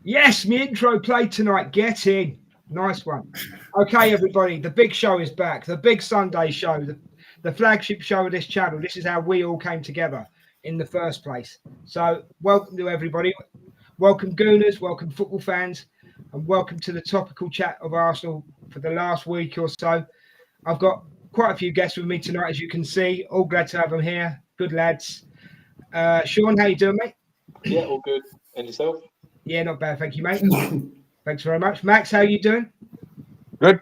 Yes, my intro played tonight. Get in. Nice one. Okay, everybody, the big show is back. The big Sunday show, the flagship show of this channel. This is how we all came together in the first place. So welcome to everybody. Welcome Gooners, welcome football fans, and welcome to the topical chat of Arsenal for the last week or so. I've got quite a few guests with me tonight, as you can see. All glad to have them here. Good lads. Sean, how you doing, mate? Yeah, all good. And yourself? Yeah, not bad, thank you, mate. Thanks very much. Max, how you doing? Good.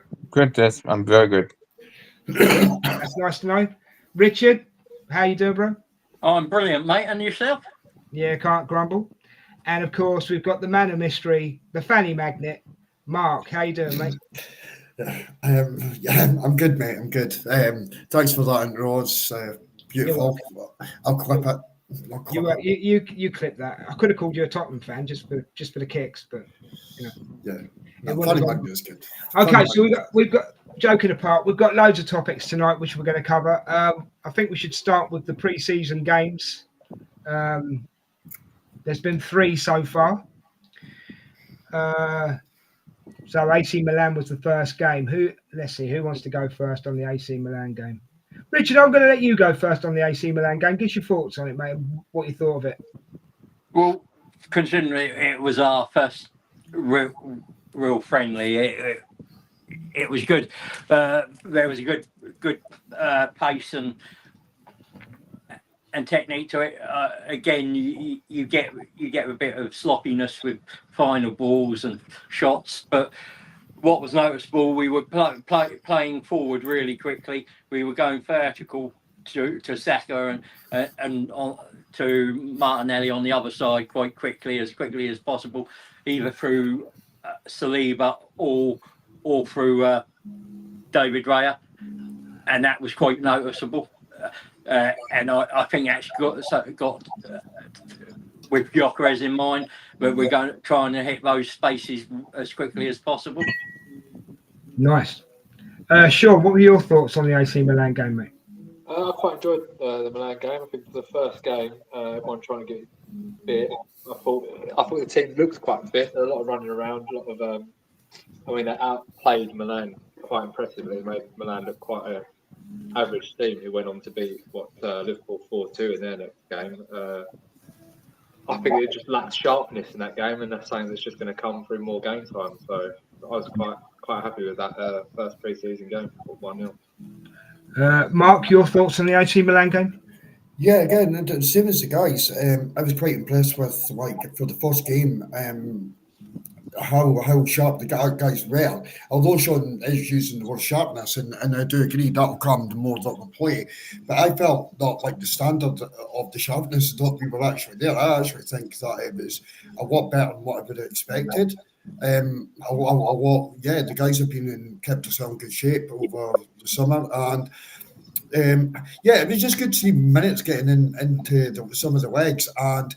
Yes, I'm very good. That's nice to know. Richard, how you doing, bro? I'm brilliant, mate. And yourself? Yeah, can't grumble. And of course, we've got the man of mystery, the fanny magnet, Mark. How you doing, mate? I'm good, mate. I'm good. Thanks for that intro. It's beautiful. I'll clip it. You clip that. I could have called you a Tottenham fan just for the kicks, but you know. Yeah. No, funny magnet is good. Okay, so we've got joking apart, we've got loads of topics tonight which we're going to cover. I think we should start with the pre-season games. There's been 3 so far. So AC Milan was the first game. Let's see, who wants to go first on the AC Milan game? Richard, I'm going to let you go first on the AC Milan game. Give us your thoughts on it, mate. What you thought of it? Well, considering it was our first real friendly, it was good. There was a good pace and technique to it. Again, you get a bit of sloppiness with final balls and shots, but what was noticeable, we were playing forward really quickly. We were going vertical to Saka and to Martinelli on the other side quite quickly as possible, either through Saliba or through David Raya, and that was quite noticeable. And I think actually got with Gyökeres in mind, but we're trying to hit those spaces as quickly as possible. Nice. Sean, what were your thoughts on the AC Milan game, mate? I quite enjoyed the Milan game. I think for the first game, everyone trying to get fit. I thought the team looked quite fit. A lot of running around, a lot of. They outplayed Milan quite impressively. They made Milan look quite an average team who went on to beat Liverpool 4-2 in their next game. I think it just lacked sharpness in that game, and that's something that's just going to come through more game time. So I was quite happy with that first pre-season game, 1-0. Mark, your thoughts on the AC Milan game? Yeah, again, the same as the guys. I was quite impressed with, for the first game, how sharp the guys were. Although Sean is using the word sharpness, and I do agree that'll come the more that we play. But I felt that the standard of the sharpness that we were actually there. I actually think that it was a lot better than what I would have expected. The guys have been kept us in good shape over the summer, and it was just good to see minutes getting into some of the legs, and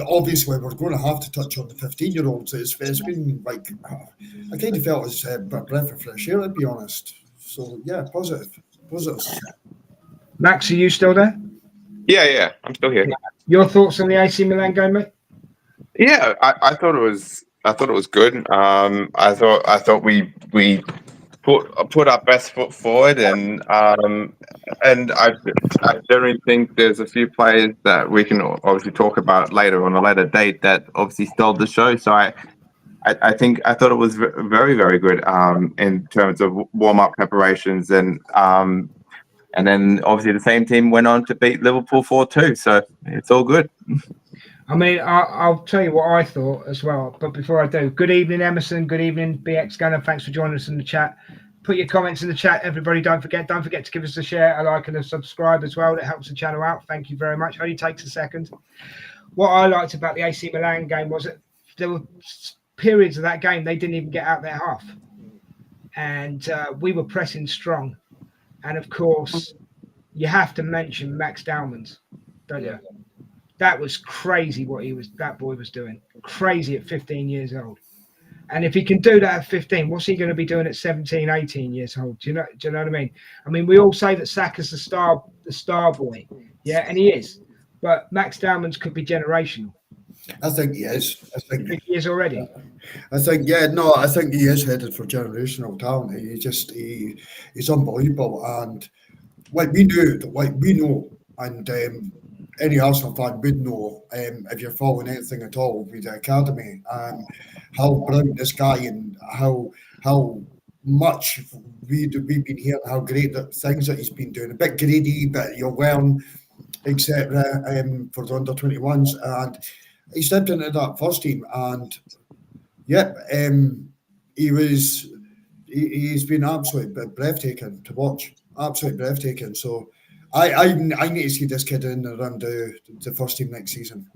obviously we're going to have to touch on the 15-year-olds. It's been like I kind of felt as a breath of fresh air, to be honest. So yeah, positive. Max, are you still there? Yeah, I'm still here. Your thoughts on the AC Milan game, mate? Yeah, I thought it was good. I thought we put our best foot forward, and I generally think there's a few players that we can obviously talk about later on a later date that obviously stole the show. So I thought it was very, very good in terms of warm-up preparations, and then obviously the same team went on to beat Liverpool 4-2. So it's all good. I mean, I'll tell you what I thought as well. But before I do, good evening, Emerson. Good evening, BX Gunner. Thanks for joining us in the chat. Put your comments in the chat, everybody. Don't forget to give us a share, a like, and a subscribe as well. That helps the channel out. Thank you very much. Only takes a second. What I liked about the AC Milan game was that there were periods of that game they didn't even get out their half, and we were pressing strong. And of course, you have to mention Max Dalmans, don't you? That was crazy what that boy was doing. Crazy at 15 years old. And if he can do that at 15, what's he going to be doing at 17, 18 years old? Do you know what I mean? I mean, we all say that Saka's the star boy. Yeah, and he is. But Max Dalmans could be generational. I think he is. I think he is already. I think he is headed for generational talent. He's unbelievable, and we know, and any Arsenal fan would know, if you're following anything at all with the academy, how brilliant this guy and how much we've been hearing, how great the things that he's been doing. A bit greedy, but you'll learn, etc. For the under-21s, and he stepped into that first team, and he's been absolutely breathtaking to watch, absolutely breathtaking. So I need to see this kid in around the first team next season.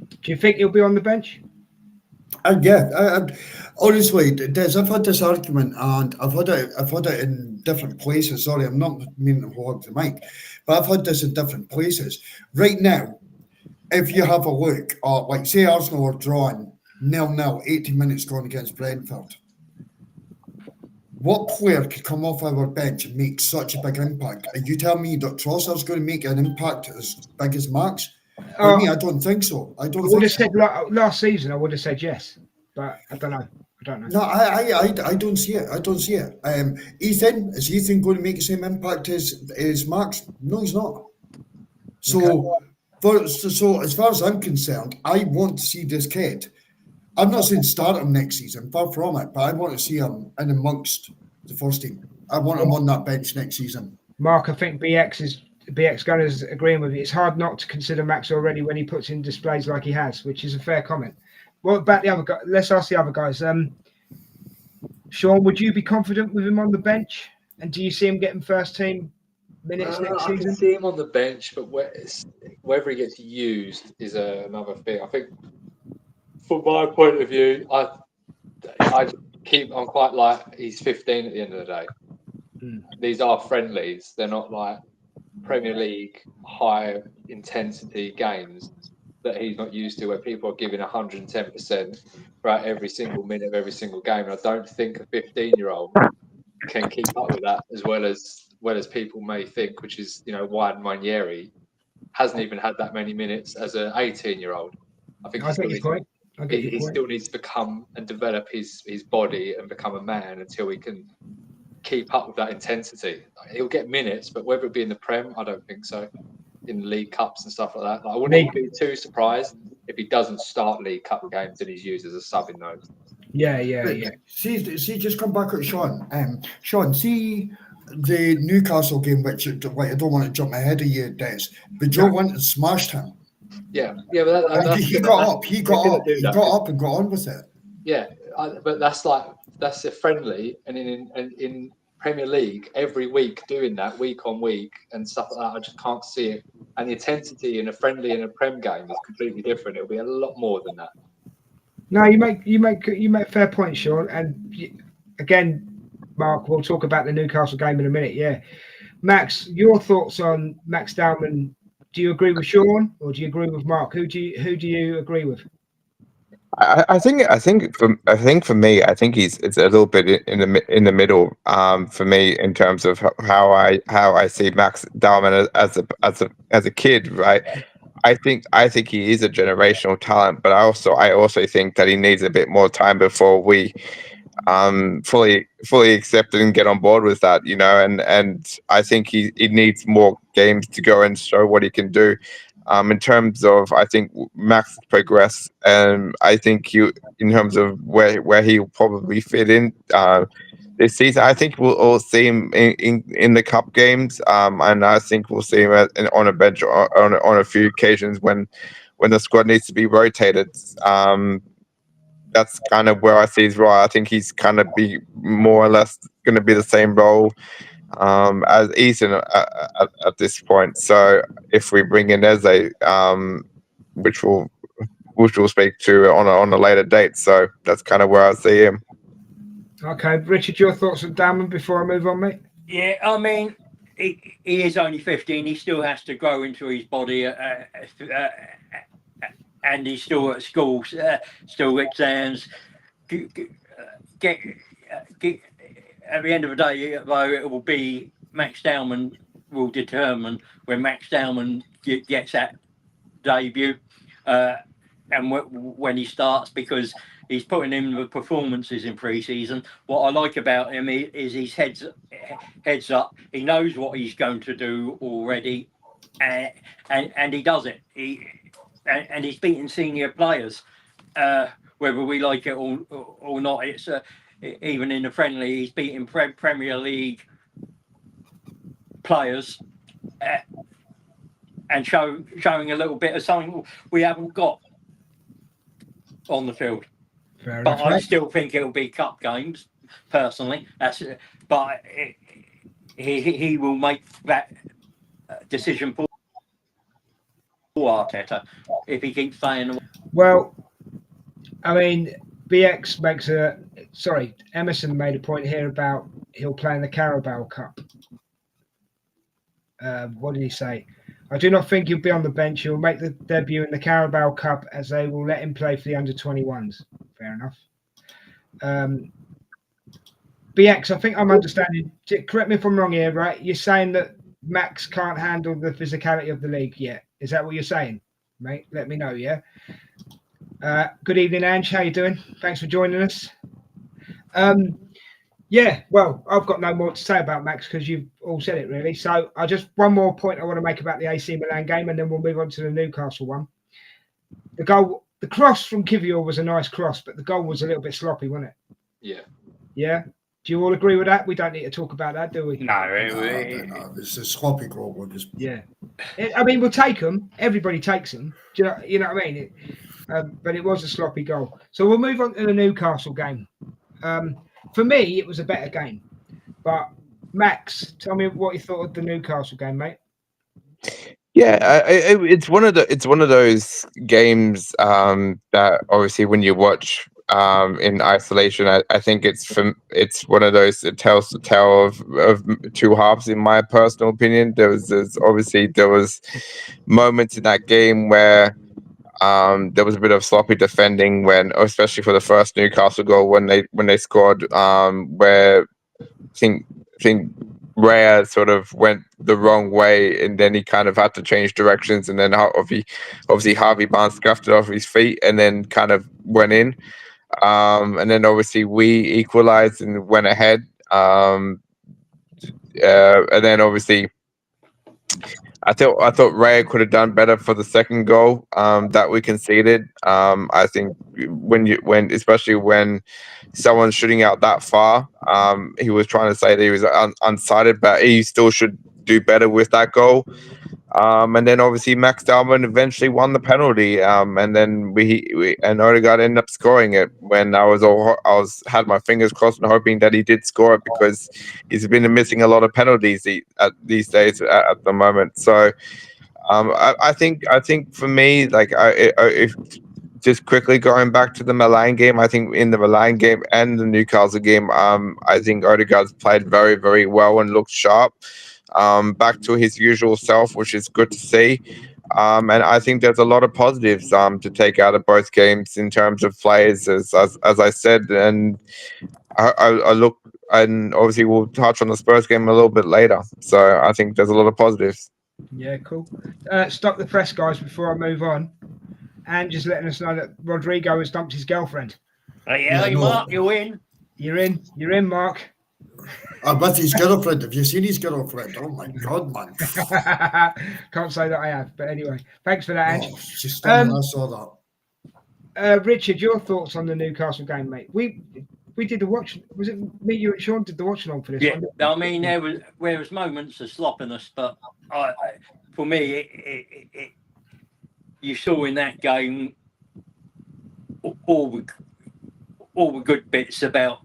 Do you think he'll be on the bench? Honestly, Des, I've had this argument, and I've had it in different places. Sorry, I'm not meaning to hog the mic, but I've had this in different places. Right now, if you have a look at, like, say Arsenal are drawing 0-0, 80 minutes gone against Brentford, what player could come off our bench and make such a big impact? Are you telling me that Trossard's going to make an impact as big as Max? For me, I don't think so. I would have said last season. I would have said yes, but I don't know. No, I don't see it. I don't see it. Ethan, is Ethan going to make the same impact as Max? No, he's not. So, so as far as I'm concerned, I want to see this kid. I'm not saying start him next season, far from it, but I want to see him in amongst the first team. I want him on that bench next season. Mark, I think BX Gunners agreeing with you. It's hard not to consider Max already when he puts in displays like he has, which is a fair comment. What about the other guy? Let's ask the other guys. Sean, would you be confident with him on the bench? And do you see him getting first team minutes next season? I can see him on the bench, but whether he gets used is another thing. I think, from my point of view, I'm quite like he's 15 at the end of the day. These are friendlies. They're not like Premier League high intensity games that he's not used to, where people are giving 110% throughout every single minute of every single game. And I don't think a 15-year-old can keep up with that as well as people may think, which is, why Ranieri hasn't even had that many minutes as an 18-year-old. I think he still needs to become and develop his body and become a man until he can keep up with that intensity. He'll get minutes, but whether it be in the Prem, I don't think so. In the League Cups and stuff like that, I wouldn't be too surprised if he doesn't start League Cup games and he's used as a sub in those. Yeah. See, just come back at Sean. Sean, see the Newcastle game, which I don't want to jump ahead of you, Des, but Joe went and smashed him. Yeah, but he got up and got on with it. Yeah, but that's a friendly, and in Premier League every week doing that week on week and stuff like that. I just can't see it. And the intensity in a friendly and a Prem game is completely different. It'll be a lot more than that. No, you make fair point, Sean. And again, Mark, we'll talk about the Newcastle game in a minute. Yeah, Max, your thoughts on Max Dowman? Do you agree with Sean or do you agree with Mark? Who do you agree with? I think for me, I think it's a little bit in the middle. For me, in terms of how I see Max Dowman as a kid, right? I think he is a generational talent, but I also think that he needs a bit more time before we fully accept it and get on board with that, and I think he needs more games to go and show what he can do. In terms of, I think Max progress, and I think in terms of where he'll probably fit in this season, I think we'll all see him in the cup games, and I think we'll see him on a bench on a few occasions when the squad needs to be rotated. That's kind of where I see his role. I think he's kind of be more or less going to be the same role as Ethan at this point. So if we bring in Eze, which we'll speak to on a later date. So that's kind of where I see him. Okay, Richard, your thoughts on Dowman before I move on, mate? Yeah, I mean, he is only 15. He still has to grow into his body, and he's still at school, still exams. At the end of the day, though, it will be Max Dowman will determine when Max Dowman gets that debut. and when he starts, because he's putting in the performances in pre-season. What I like about him is his heads up. He knows what he's going to do already, and he does it. And he's beating senior players, whether we like it or not. It's even in the friendly, he's beating Premier League players, and showing a little bit of something we haven't got on the field. Fair But enough, I mate. still think it'll be cup games, personally. But he will make that decision for Arteta if he keeps saying. Well, I mean, BX makes Emerson made a point here about he'll play in the Carabao Cup. What did he say? I do not think he'll be on the bench. He'll make the debut in the Carabao Cup as they will let him play for the under-21s. Fair enough. BX, I think I'm understanding. Correct me if I'm wrong here, right? You're saying that Max can't handle the physicality of the league yet. Is that what you're saying, mate? Let me know, yeah? Good evening, Ange. How you doing? Thanks for joining us. Yeah, well, I've got no more to say about Max because you've all said it, really. So one more point I want to make about the AC Milan game, and then we'll move on to the Newcastle one. The cross from Kivior was a nice cross, but the goal was a little bit sloppy, wasn't it? Yeah. Yeah? Do you all agree with that? We don't need to talk about that, do we? No, It's a sloppy goal. Yeah. I mean, we'll take them. Everybody takes them. Do you know what I mean? But it was a sloppy goal. So we'll move on to the Newcastle game. For me, it was a better game. But Max, tell me what you thought of the Newcastle game, mate. Yeah, it's one of those games that obviously when you watch in isolation, I think it's one of those, it tells the tale of two halves, in my personal opinion. There was moments in that game where there was a bit of sloppy defending, especially for the first Newcastle goal when they scored, where I think Raya sort of went the wrong way, and then he kind of had to change directions, and then obviously Harvey Barnes scuffed it off his feet and then kind of went in, and then obviously we equalized and went ahead, and then obviously I thought Raya could have done better for the second goal that we conceded. I think especially when someone's shooting out that far, he was trying to say that he was unsighted, but he still should do better with that goal. And then obviously Max Dalman eventually won the penalty, and then and Odegaard ended up scoring it. When I had my fingers crossed and hoping that he did score it, because he's been missing a lot of penalties these days at the moment. So I think for me, like if just quickly going back to the Milan game, I think in the Milan game and the Newcastle game, I think Odegaard's played very, very well and looked sharp. Back to his usual self, which is good to see. And I think there's a lot of positives to take out of both games in terms of players, as I said. And I look, and obviously we'll touch on the Spurs game a little bit later. So I think there's a lot of positives. Yeah, cool. Stop the press, guys, before I move on. And just letting us know that Rodrigo has dumped his girlfriend. Mark, you win. You're in, Mark. I'm with his girlfriend. Have you seen his girlfriend? Oh my God, man. Can't say that I have, but anyway, thanks for that, Ange. Oh, she's stunning. I saw that. Richard, your thoughts on the Newcastle game, mate? We did the watch. Was it me, you, and Sean did the watching on for this one? I mean, there was moments of sloppiness, but for me, you saw in that game all the good bits about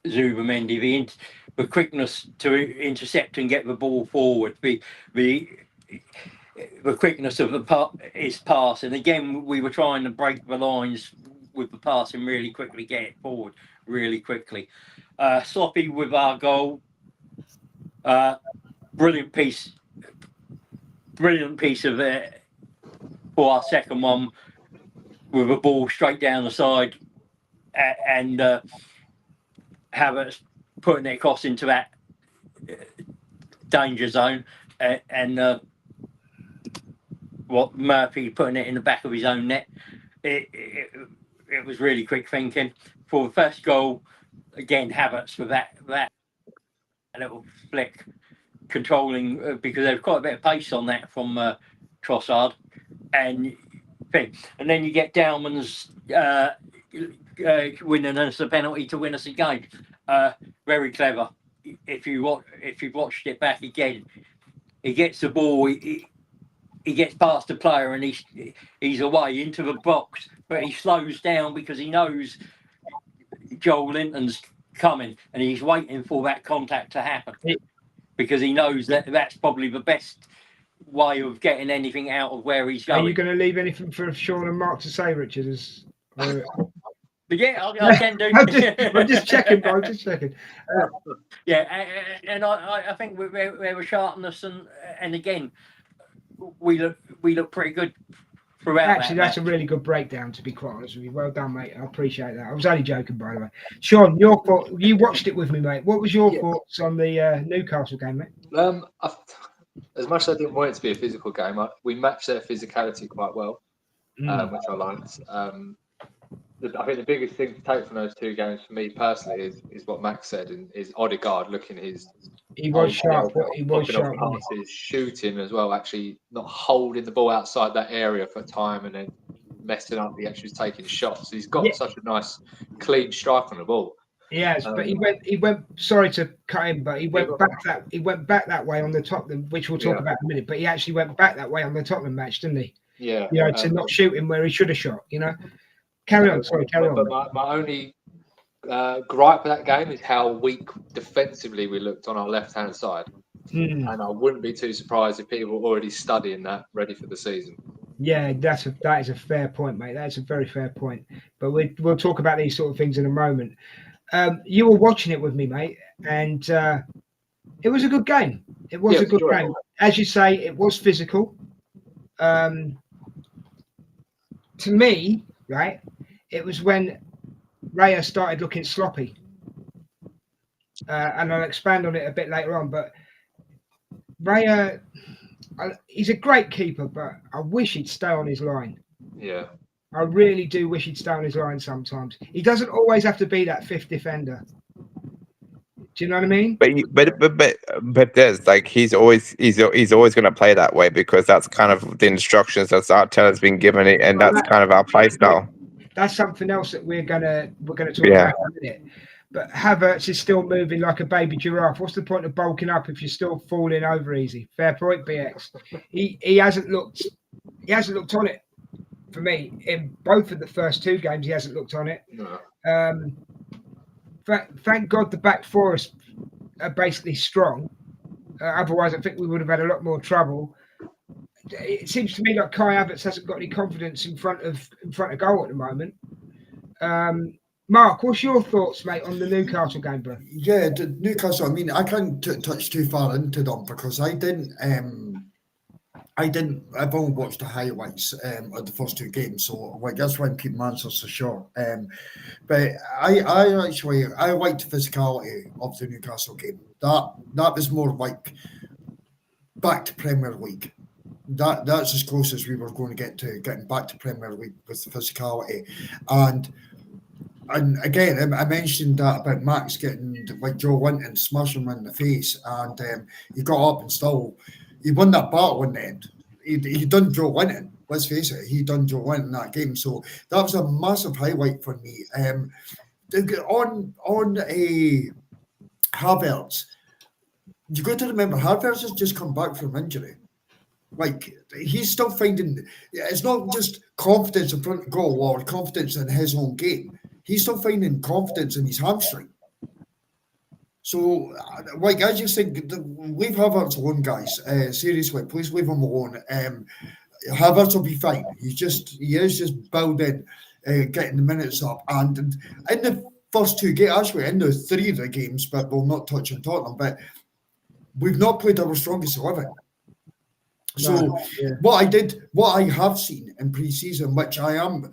Zubimendi, the quickness to intercept and get the ball forward, the quickness of his pass, and again we were trying to break the lines with the pass and really quickly get it forward really quickly. Sloppy with our goal. Brilliant piece of it for our second one, with a ball straight down the side, and Havertz putting it across into that danger zone, and Murphy putting it in the back of his own net. it was really quick thinking. For the first goal, again, Havertz with that little flick, controlling because there was quite a bit of pace on that from Trossard, and then you get Dowman's winning us a penalty to win us a game. Very clever. If you've watched it back again, he gets the ball. He gets past the player and he's away into the box, but he slows down because he knows Joel Linton's coming and he's waiting for that contact to happen because he knows that's probably the best way of getting anything out of where he's going. Are you going to leave anything for Sean and Mark to say, Richard? Yeah, I can do. I'm just checking, bro. Just checking. And I think there was sharpness and again, we look pretty good throughout. Actually, that's a really good breakdown, to be quite honest with you. Well done, mate. I appreciate that. I was only joking, by the way. Sean, your thought? You watched it with me, mate. What was your thoughts on the Newcastle game, mate? As much as I didn't want it to be a physical game, we matched their physicality quite well, which I liked. I think the biggest thing to take from those two games for me personally is what Max said, and is Odegaard looking his. He was sharp. He was sharp. Passes, shooting as well, actually not holding the ball outside that area for time and then messing up the actually taking shots. He's got such a nice, clean strike on the ball. Yes, but he went. Sorry to cut him, but he went back that way on the Tottenham, which we'll talk about in a minute. But he actually went back that way on the Tottenham match, didn't he? Yeah. You know, to not shoot him where he should have shot. You know. Carry on. Sorry, carry on. But my only gripe with that game is how weak defensively we looked on our left-hand side. And I wouldn't be too surprised if people were already studying that, ready for the season. Yeah, that is a fair point, mate. That's a very fair point. But we'll talk about these sort of things in a moment. You were watching it with me, mate, and it was a good game. It was a good game. As you say, it was physical. To me, right, it was when Raya started looking sloppy. And I'll expand on it a bit later on, but Raya, he's a great keeper, but I wish he'd stay on his line. Yeah. I really do wish he'd stay on his line sometimes. He doesn't always have to be that fifth defender. Do you know what I mean? But there's like he's always going to play that way because that's kind of the instructions that Arteta's been given it, and that's kind of our play style. That's something else that we're gonna talk about in a minute. But Havertz is still moving like a baby giraffe. What's the point of bulking up if you're still falling over easy? Fair point, BX. He hasn't looked on it for me in both of the first two games. He hasn't looked on it. No. Thank God the back four are basically strong. Otherwise, I think we would have had a lot more trouble. It seems to me like Kai Havertz hasn't got any confidence in front of goal at the moment. Mark, what's your thoughts, mate, on the Newcastle game, bro? Yeah, Newcastle. I mean, I can't touch too far into them because I've only watched the highlights of the first two games, so like that's why I'm keeping my answers so short. But I liked the physicality of the Newcastle game. That was more like back to Premier League. That's as close as we were going to get to getting back to Premier League with the physicality. And again, I mentioned that about Max getting like Joe Linton smashing him in the face, and he got up and still he won that battle in the end. He done Joe Linton. Let's face it, he done Joe Linton in that game. So that was a massive highlight for me. On Havertz, you got to remember Havertz has just come back from injury. Like he's still finding. It's not just confidence in front of goal or confidence in his own game. He's still finding confidence in his hamstring. So, like, as you said, leave Havertz alone, guys. Seriously, please leave him alone. Havertz will be fine. He is just building, getting the minutes up. And in the first two games, actually, in the three of the games, but we'll not touch on Tottenham, but we've not played our strongest 11. So, what I have seen in pre-season, which I am,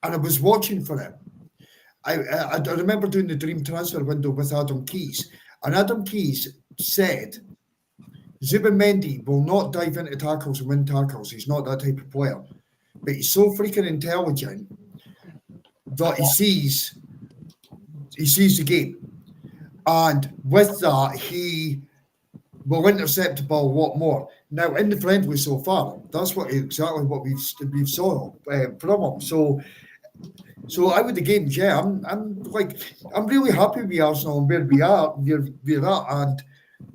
and I was watching for it, I remember doing the dream transfer window with Adam Keys, and Adam Keys said Zubimendi will not dive into tackles and win tackles. He's not that type of player. but he's so freaking intelligent that he sees the game, and with that he will intercept the ball a lot more. Now in the friendly so far, that's exactly what we've saw from him. So out of the games, yeah, I'm really happy with Arsenal and where we're at, and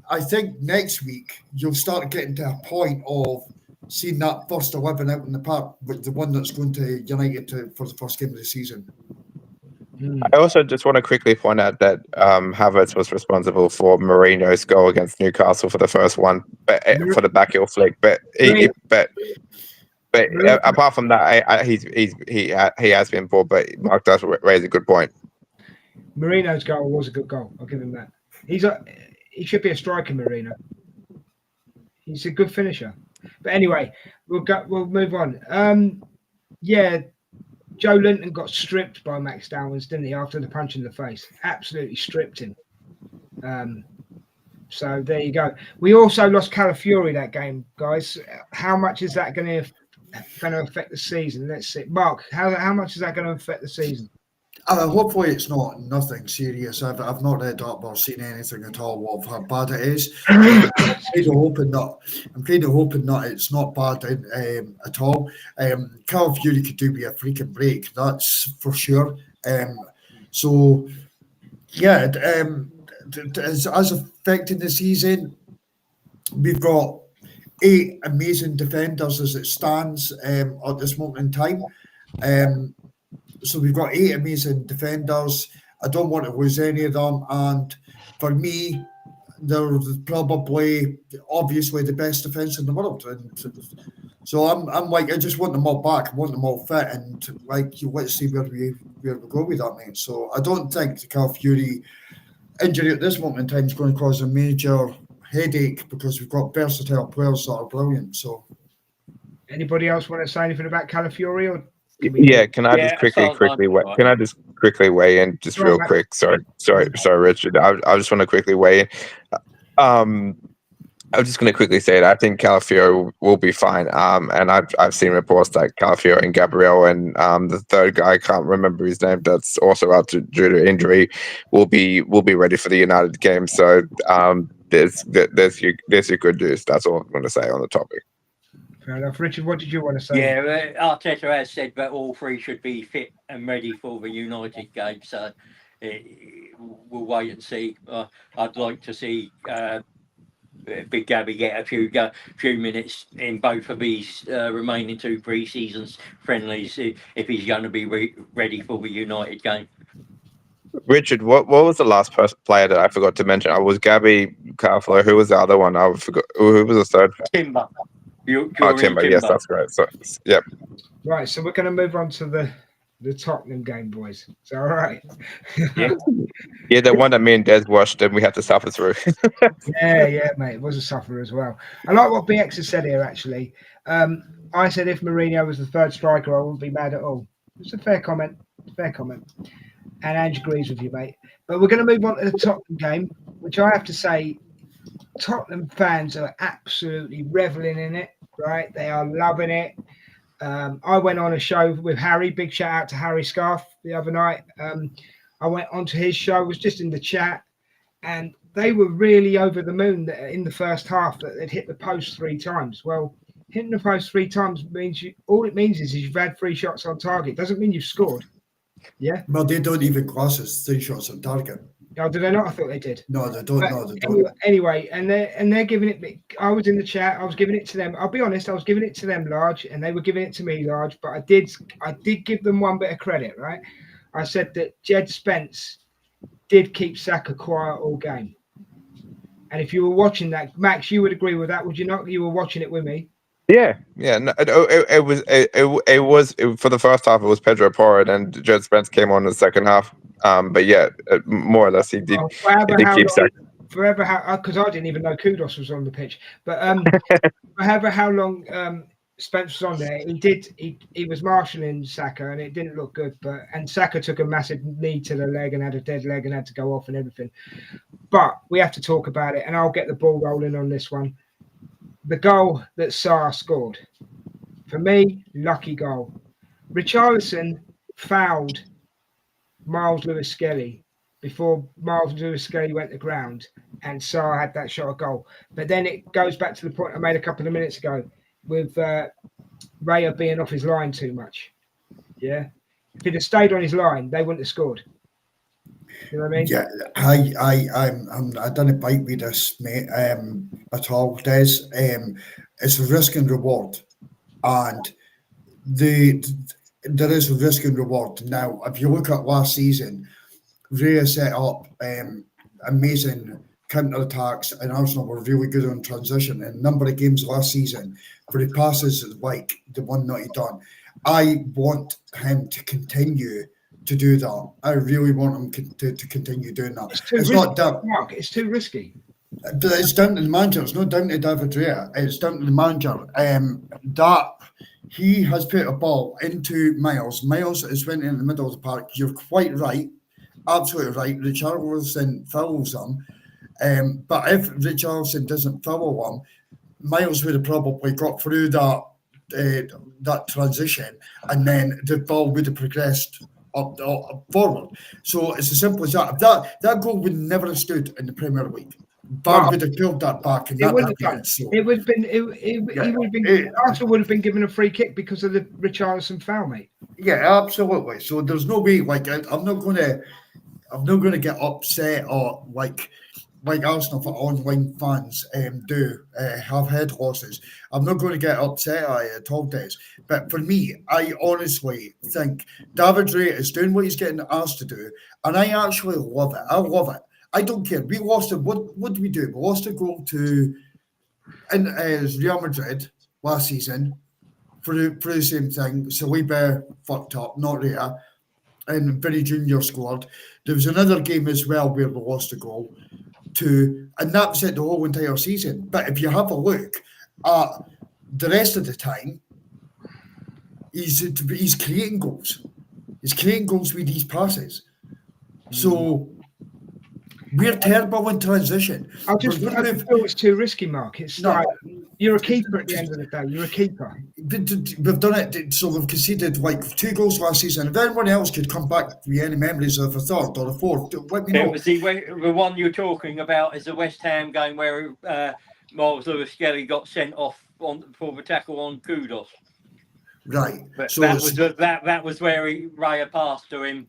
I think next week you'll start getting to a point of seeing that first 11 out in the park with the one that's going to United for the first game of the season. I also just want to quickly point out that Havertz was responsible for Mourinho's goal against Newcastle for the first one, but for the backheel flick. But apart from that, he has been poor. But Mark does raise a good point. Mourinho's goal was a good goal. I'll give him that. He should be a striker, Mourinho. He's a good finisher. But anyway, we'll move on. Yeah, Joe Linton got stripped by Max Downs, didn't he, after the punch in the face? Absolutely stripped him. So there you go. We also lost Calafiori that game, guys. How much is that going to affect the season? Let's see. Mark, how much is that going to affect the season? Hopefully it's nothing serious. I've not read up or seen anything at all of how bad it is. I'm kind of hoping that it's not bad at all. Calafiori could do me a freaking break, that's for sure. So yeah, as affecting the season, we've got 8 amazing defenders as it stands at this moment in time. So we've got 8 amazing defenders. I don't want to lose any of them. And for me, they're probably, obviously, the best defence in the world. And so I'm like, I just want them all back. I want them all fit. And let's see where we go with that, mate. So I don't think the Calafiori injury at this moment in time is going to cause a major headache because we've got versatile players that are brilliant. So, anybody else want to say anything about Calafiori? Or yeah, can I just quickly weigh in just real quick? Sorry, Richard. I just want to quickly weigh in. I'm just going to quickly say that I think Calafiori will be fine. And I've seen reports that Calafiori and Gabriel and the third guy, I can't remember his name, that's also out due to injury, will be ready for the United game. So there's your good news. That's all I'm going to say on the topic. Fair enough. Richard, what did you want to say? Yeah, Arteta has said that all 3 should be fit and ready for the United game. So we'll wait and see. I'd like to see Big Gabby get a few minutes in both of these remaining 2 pre-seasons friendlies if he's going to be ready for the United game. Richard, what was the last player that I forgot to mention? I was Gabby, Carflo. Who was the other one? I forgot. Who was the third? Timber. Timber. Yes, that's great. So, yep. Right, so we're going to move on to the Tottenham game, boys. Is that all right? Yeah, the one that me and Des watched and we had to suffer through. yeah, mate. It was a suffer as well. I like what BX has said here, actually. I said if Mourinho was the third striker, I wouldn't be mad at all. It's a fair comment. And Ange agrees with you, mate. But we're going to move on to the Tottenham game, which I have to say, Tottenham fans are absolutely reveling in it, right? They are loving it. I went on a show with Harry. Big shout out to Harry Scarf the other night. I went onto his show, was just in the chat, and they were really over the moon that in the first half that they'd hit the post 3 times. Well, hitting the post 3 times means all it means is you've had 3 shots on target. Doesn't mean you've scored. Yeah. Well, they don't even class as 3 shots on target. Oh, did they not? I thought they did. No, they don't. No, they don't. Anyway, and they're giving it. I was in the chat. I was giving it to them. I'll be honest. I was giving it to them large, and they were giving it to me large. But I did give them one bit of credit, right? I said that Jed Spence did keep Saka quiet all game. And if you were watching that, Max, you would agree with that, would you not? You were watching it with me. Yeah. No, it was for the first half. It was Pedro Porro, and Jed Spence came on in the second half. But yeah, more or less, he did keep Saka. Because I didn't even know Kudos was on the pitch. But however how long Spence was on there, he was marshalling Saka, and it didn't look good. And Saka took a massive knee to the leg and had a dead leg and had to go off and everything. But we have to talk about it, and I'll get the ball rolling on this one. The goal that Sarr scored, For me, lucky goal. Richarlison fouled Miles Lewis-Skelly before Miles Lewis-Skelly went to ground, and Sarr had that shot of goal. But then it goes back to the point I made a couple of minutes ago with Raya being off his line too much. Yeah, if he'd have stayed on his line, they wouldn't have scored. You know what I mean? Yeah, I don't bite with this, mate, at all, Des. It's a risk and reward, and there is a risk and reward. Now, if you look at last season, Raya set up amazing counter-attacks, and Arsenal were really good on transition. In a number of games last season, for the passes like the one that he done, I want him to continue to do that. I really want him to continue doing that. It's not that, Mark. It's too risky. It's down to the manager. It's not down to David Raya. It's down to the manager. That he has put a ball into Miles. Miles is went in the middle of the park. You're quite right, absolutely right. Richarlison fouls him, but if Richarlison doesn't foul him, Miles would have probably got through that transition, and then the ball would have progressed up forward. So it's as simple as that. That goal would never have stood in the Premier League. Bar would have pulled that back, and it would have been. So. It would have been. He would have been. Arsenal would have been given a free kick because of the Richarlison foul, mate. Yeah, absolutely. So there's no way. Like I'm not going to get upset or like Arsenal for online fans do have head losses. I'm not going to get upset at it at all, Des. But for me, I honestly think David Raya is doing what he's getting asked to do, and I actually love it. I love it. I don't care. We lost it. What did we do? We lost a goal to Real Madrid last season for the same thing. Saliba fucked up, not Raya, and Vinny Jr. scored. There was another game as well where we lost a goal to, and that was it the whole entire season. But if you have a look at the rest of the time, he's creating goals. He's creating goals with these passes. So we're terrible in transition. I just feel it's too risky, Mark. It's like you're a keeper at the end of the day. You're a keeper. We've done it, so we've conceded like 2 goals last season. If anyone else could come back with any memories of a third or a fourth, let me know. It was the one you're talking about is the West Ham game where Miles Lewis-Skelly got sent off for the tackle on Kudos. Right. But so that was where Raya passed to him.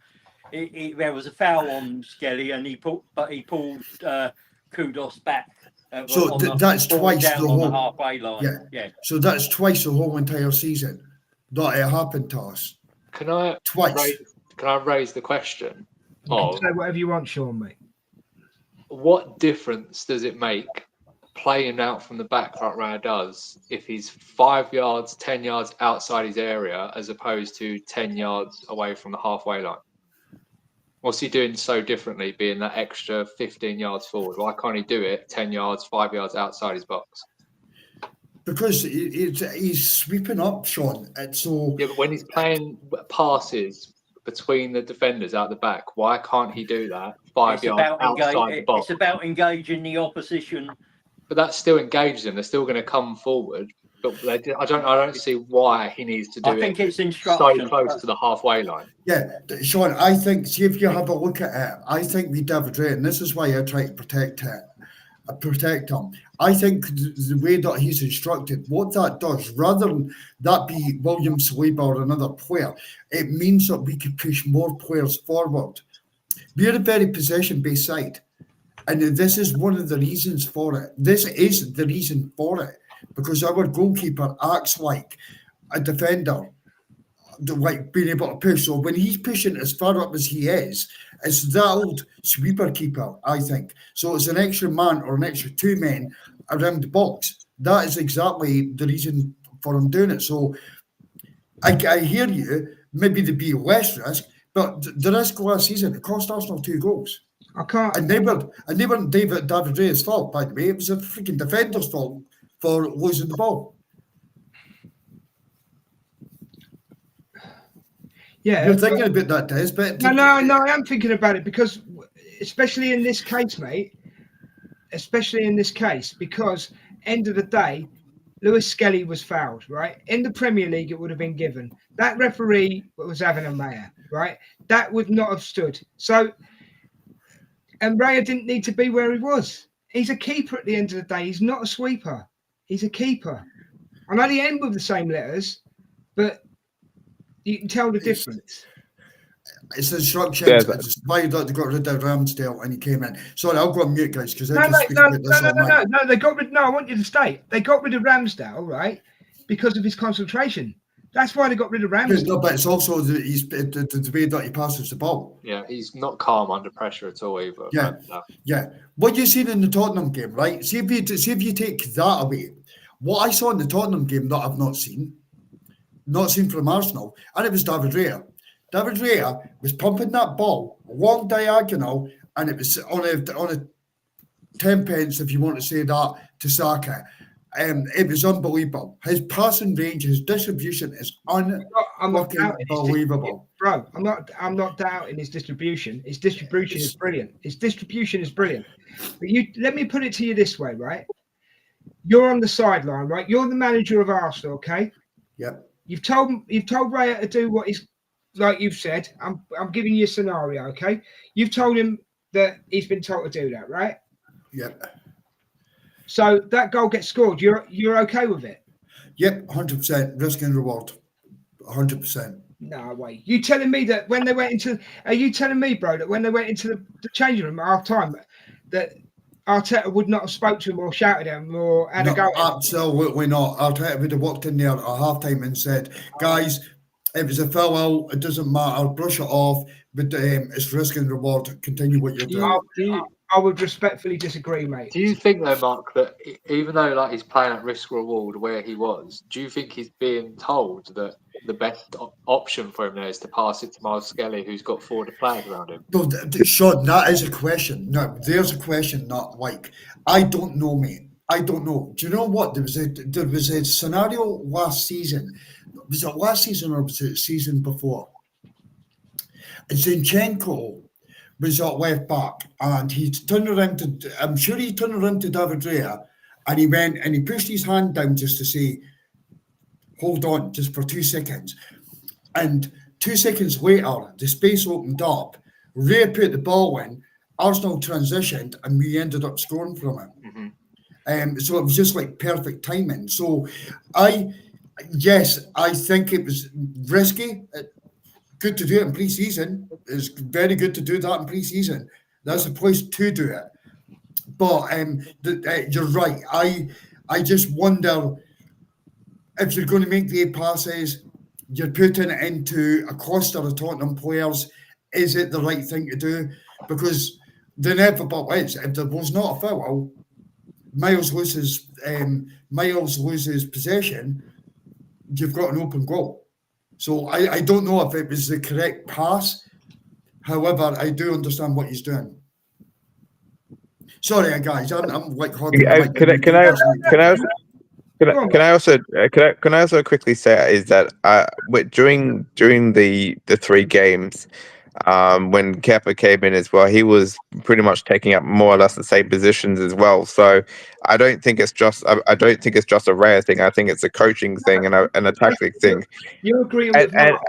There was a foul on Skelly, and he pulled Kudos back. So that's twice the whole halfway line. Yeah. So that's twice the whole entire season that it happened to us. Can I raise the question? You can say whatever you want, Sean, mate. What difference does it make playing out from the back like Raya does if he's 5 yards, 10 yards outside his area as opposed to 10 yards away from the halfway line? What's he doing so differently, being that extra 15 yards forward? Why can't he do it 10 yards, 5 yards outside his box? Because he's sweeping up, Sean. Yeah, but when he's playing passes between the defenders out the back, why can't he do that 5 yards outside the box? It's about engaging the opposition. But that still engages them. They're still going to come forward. But I don't see why he needs to do it. I think it's instruction. So close to the halfway line. Yeah, Sean, I think, see if you have a look at it, I think with David Raya, and this is why I try to protect him. I think the way that he's instructed, what that does, rather than that be William Saliba or another player, it means that we can push more players forward. We're a very possession-based side, and this is one of the reasons for it. This is the reason for it. Because our goalkeeper acts like a defender, like being able to push. So when he's pushing as far up as he is, it's the old sweeper keeper, I think. So it's an extra man or an extra 2 men around the box. That is exactly the reason for him doing it. So I hear you, maybe there'd be less risk, but the risk last season, it cost Arsenal 2 goals. I can't. And they weren't David Raya's fault, by the way. It was a freaking defender's fault for losing the ball. Yeah, you're thinking about that, Des, but no, I am thinking about it because, especially in this case, mate. Especially in this case, because end of the day, Lewis Skelly was fouled, right? In the Premier League, it would have been given. That referee was having a mare, right? That would not have stood. So, and Raya didn't need to be where he was. He's a keeper at the end of the day. He's not a sweeper. He's a keeper. I know they end with the same letters, but you can tell the difference. It's instructions. It's why that they got rid of Ramsdale and he came in. Sorry, I'll go on mute, guys, because I can speak about this all night. No, they got rid. No, I want you to stay. They got rid of Ramsdale, right? Because of his concentration. That's why they got rid of Ramsdale. No, but it's also the way that he passes the ball. Yeah, he's not calm under pressure at all either. Yeah, yeah. What you seen in the Tottenham game, right? See if you take that away. What I saw in the Tottenham game that I've not seen from Arsenal, and it was David Raya. David Raya was pumping that ball long diagonal, and it was on a 10 pence, if you want to say that, to Saka. It was unbelievable. His passing range, his distribution is unbelievable. Bro, I'm not doubting his distribution. His distribution is brilliant. But let me put it to you this way, right? You're on the sideline, right? You're the manager of Arsenal, okay? Yep. You've told Raya to do what he's, like you've said. I'm giving you a scenario, okay? You've told him that he's been told to do that, right? Yep. So that goal gets scored. You're okay with it? Yep, 100%. Risk and reward, 100%. No way. You telling me that when they went into? Are you telling me, bro, that when they went into the changing room at half time, that Arteta would not have spoke to him or shouted at him or had a go? Absolutely not. Arteta would have walked in there at half time and said, "Guys, it was a foul out. It doesn't matter. Brush it off. But it's risk and reward. Continue what you're doing." I would respectfully disagree, mate. Do you think though, Mark, that even though like he's playing at risk reward where he was, do you think he's being told that the best option for him there is to pass it to Miles Skelly, who's got 40 players around him? No, Sean, that is a question. No, there's a question. Not like I don't know, mate. I don't know. Do you know what? There was a scenario last season. Was it last season or was it the season before? Zinchenko was at left back, and he turned around to. I'm sure he turned around to David Raya, and he went and he pushed his hand down just to say, "Hold on, just for 2 seconds." And 2 seconds later, the space opened up. Raya put the ball in. Arsenal transitioned, and we ended up scoring from it. Mm-hmm. So it was just like perfect timing. So I think it was risky. Good to do it in pre-season. It's very good to do that in pre-season. That's the place to do it. But you're right. I just wonder if you're going to make the 8 passes, you're putting it into a cluster of Tottenham players. Is it the right thing to do? Because the inevitable is, if there was not a foul, Miles loses possession, you've got an open goal. So I don't know if it was the correct pass. However, I do understand what he's doing. Sorry, guys, I'm like hogging. Can I also quickly say is that during the 3 games, when Kepa came in as well, he was pretty much taking up more or less the same positions as well. So I don't think it's just a rare thing. I think it's a coaching thing and a tactic thing. You're agreeing with Mark.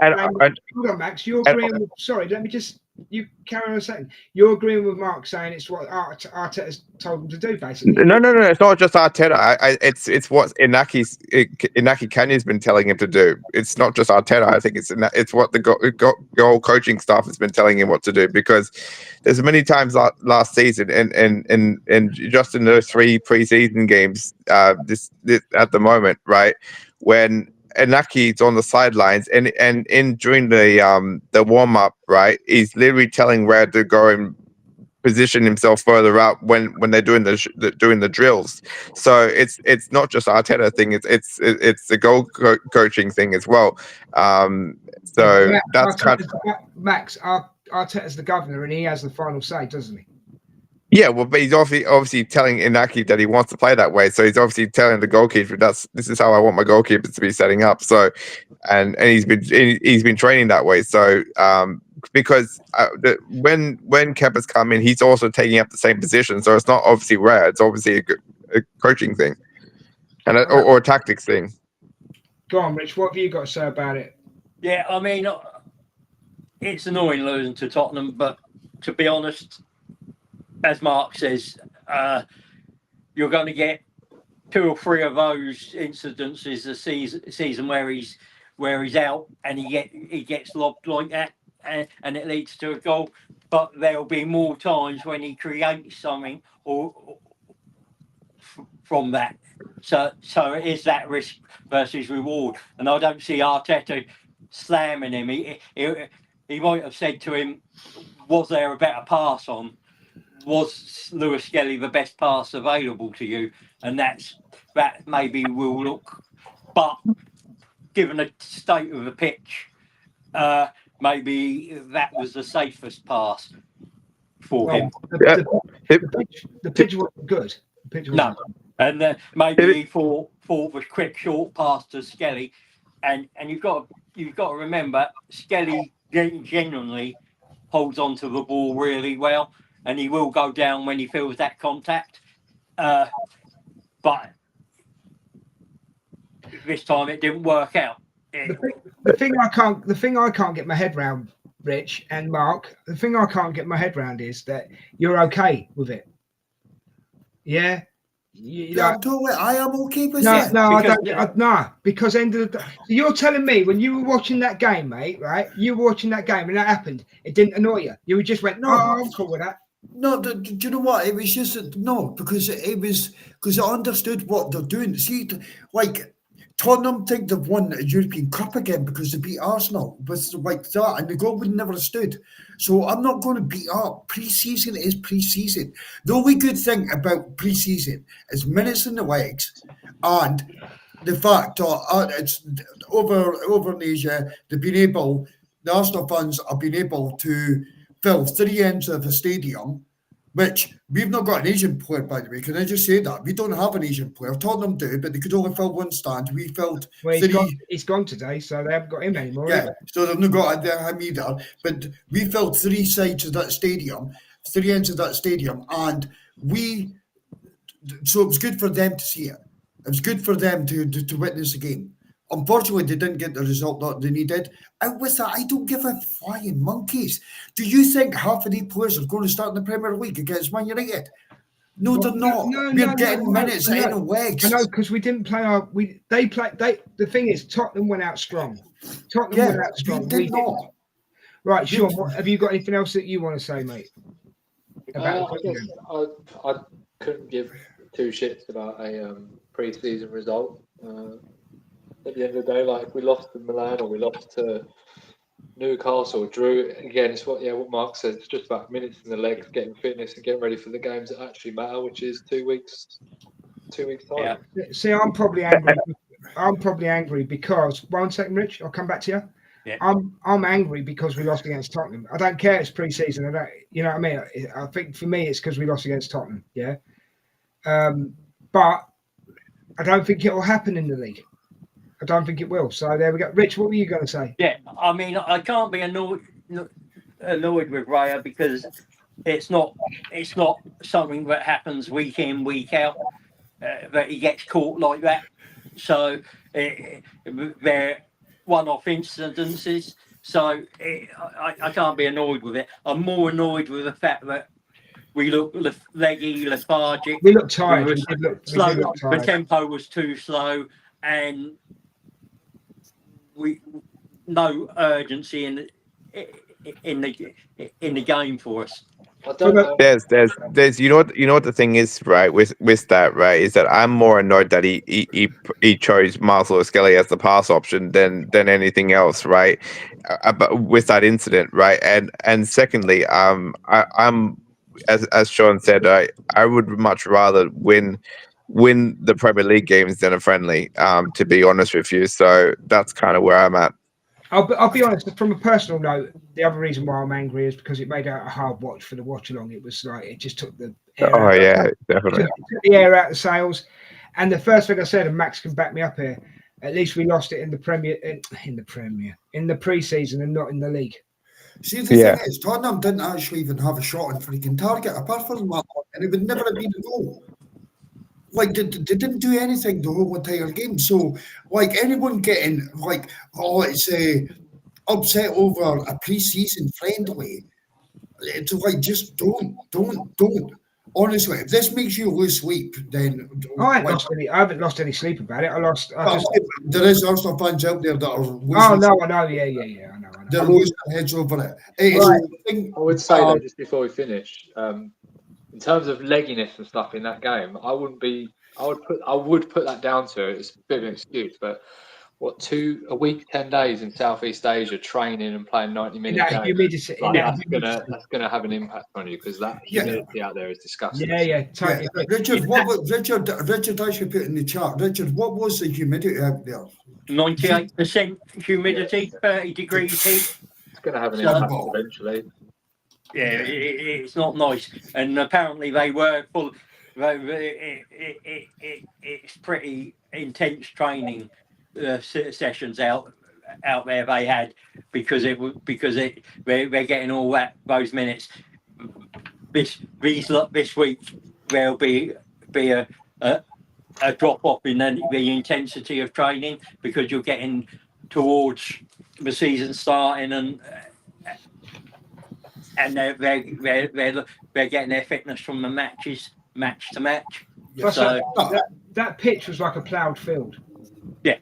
Hold on, Max. You're agreeing with. Sorry, let me just. You carry on a second. You're agreeing with Mark saying it's what Arteta's told him to do, basically. No. It's not just Arteta. It's what Inaki Kanye's been telling him to do. It's not just Arteta. I think it's what the whole coaching staff has been telling him what to do, because there's many times last season and just in those 3 pre-season games this at the moment, right, when Inaki's on the sidelines and during the warm up, right, he's literally telling Raya to go and position himself further up when they're doing the drills. So it's not just Arteta thing. It's the goal coaching thing as well. So that's kind of Max. Arteta's the governor and he has the final say, doesn't he? Yeah, well, but he's obviously telling Inaki that he wants to play that way. So he's obviously telling the goalkeeper this is how I want my goalkeepers to be setting up. So, and he's been training that way. So, because when Kepa's come in, he's also taking up the same position. So it's not obviously rare. It's obviously a coaching thing. and or tactics thing. Go on, Rich. What have you got to say about it? Yeah, I mean, it's annoying losing to Tottenham, but to be honest, as Mark says, you're going to get 2 or 3 of those incidences a season where he's out and he gets lobbed like that, and it leads to a goal. But there'll be more times when he creates something or from that. So it is that risk versus reward, and I don't see Arteta slamming him. He might have said to him, "Was there a better pass on? Was Lewis Skelly the best pass available to you?" And that maybe will look, but given the state of the pitch, maybe that was the safest pass for him. The pitch wasn't good. The pitch wasn't good. And maybe he thought the quick short pass to Skelly, and you've got to remember Skelly genuinely holds on to the ball really well, and he will go down when he feels that contact. But this time it didn't work out. The thing I can't get my head round, Rich and Mark. The thing I can't get my head round is that you're okay with it. Yeah. I am okay with it. No, because, I don't. Because end of the day, you're telling me when you were watching that game, mate, right? You were watching that game and that happened. It didn't annoy you. You just went, "No, I'm cool with that." No, do you know what? It was just because I understood what they're doing. See, like Tottenham think they've won a European Cup again because they beat Arsenal with like that, and the goal would never have stood. So I'm not going to beat up. Pre-season is pre-season. The only good thing about pre-season is minutes in the legs, and the fact that it's over in Asia, the Arsenal fans have been able to fill 3 ends of the stadium, which we've not got an Asian player, by the way. Can I just say that? We don't have an Asian player. Tottenham do, but they could only fill 1 stand. We filled 3. He's gone today, so they haven't got him anymore. Yeah, so they've not got him either. But we filled 3 sides of that stadium, 3 ends of that stadium, and so it was good for them to see it. It was good for them to witness the game. Unfortunately, they didn't get the result that they needed. And with that, I don't give a flying monkeys. Do you think half of these players are going to start in the Premier League against Man United? No, they're not. We're getting minutes in the legs. I know, because we didn't play the thing is, Tottenham went out strong. Went out strong. We did not. Right, Sean, have you got anything else that you want to say, mate? I guess I couldn't give 2 shits about a pre-season result. At the end of the day, like if we lost to Milan or we lost to Newcastle, drew again, it's what Mark said. It's just about minutes in the legs, getting fitness and getting ready for the games that actually matter, which is 2 weeks. 2 weeks time. Yeah. See, I'm probably angry because 1 second, Rich. I'll come back to you. Yeah. I'm angry because we lost against Tottenham. I don't care. It's pre-season. I don't. You know what I mean? I think for me, it's because we lost against Tottenham. Yeah. But I don't think it will happen in the league. I don't think it will. So there we go. Rich, what were you going to say? Yeah, I mean, I can't be annoyed with Raya because it's not something that happens week in, week out, that he gets caught like that. So they're one-off incidences. So I can't be annoyed with it. I'm more annoyed with the fact that we look leggy, lethargic. We look tired. Slow. The tempo was too slow, and no urgency in the game for us. I don't know. There's you know what the thing is, right, with that, right, is that I'm more annoyed that he chose Marcelo Skelly as the pass option than anything else, right, but with that incident, right, and secondly, I'm as Sean said, I would much rather win the Premier League games than a friendly, to be honest with you. So that's kind of where I'm at. I'll be honest, from a personal note, the other reason why I'm angry is because it made it a hard watch for the watch along. It was like, it just took the air definitely. Took the air out of the sails. And the first thing I said, and Max can back me up here, at least we lost it in the pre-season and not in the league. See, the thing is, Tottenham didn't actually even have a shot on freaking target apart from that, and it would never have been a goal. like they didn't do anything the whole entire game. So like anyone getting like, oh, it's upset over a pre-season friendly, it's like just don't. Honestly, if this makes you lose sleep, then I like, haven't lost any sleep about it. there is also fans out there that are losing. Oh no, I know. Yeah. I know. They're losing their heads over it. Right. I would say though, just before we finish, in terms of legginess and stuff in that game, I would put that down to it's a bit of an excuse, but a week, 10 days in Southeast Asia training and playing 90-minute games. Humidity, that's gonna have an impact on you because that humidity out there is disgusting. Totally. Yeah. Richard actually put in the chat. Richard, what was the humidity out there? 98% humidity, 30 degrees heat. It's gonna have an impact eventually. Yeah, it's not nice. And apparently they were full. It's pretty intense training sessions out there they had because they're getting all those minutes. This week there'll be a drop off in the intensity of training because you're getting towards the season starting and they're getting their fitness from the match to match. Yeah. So that pitch was like a ploughed field. Yeah.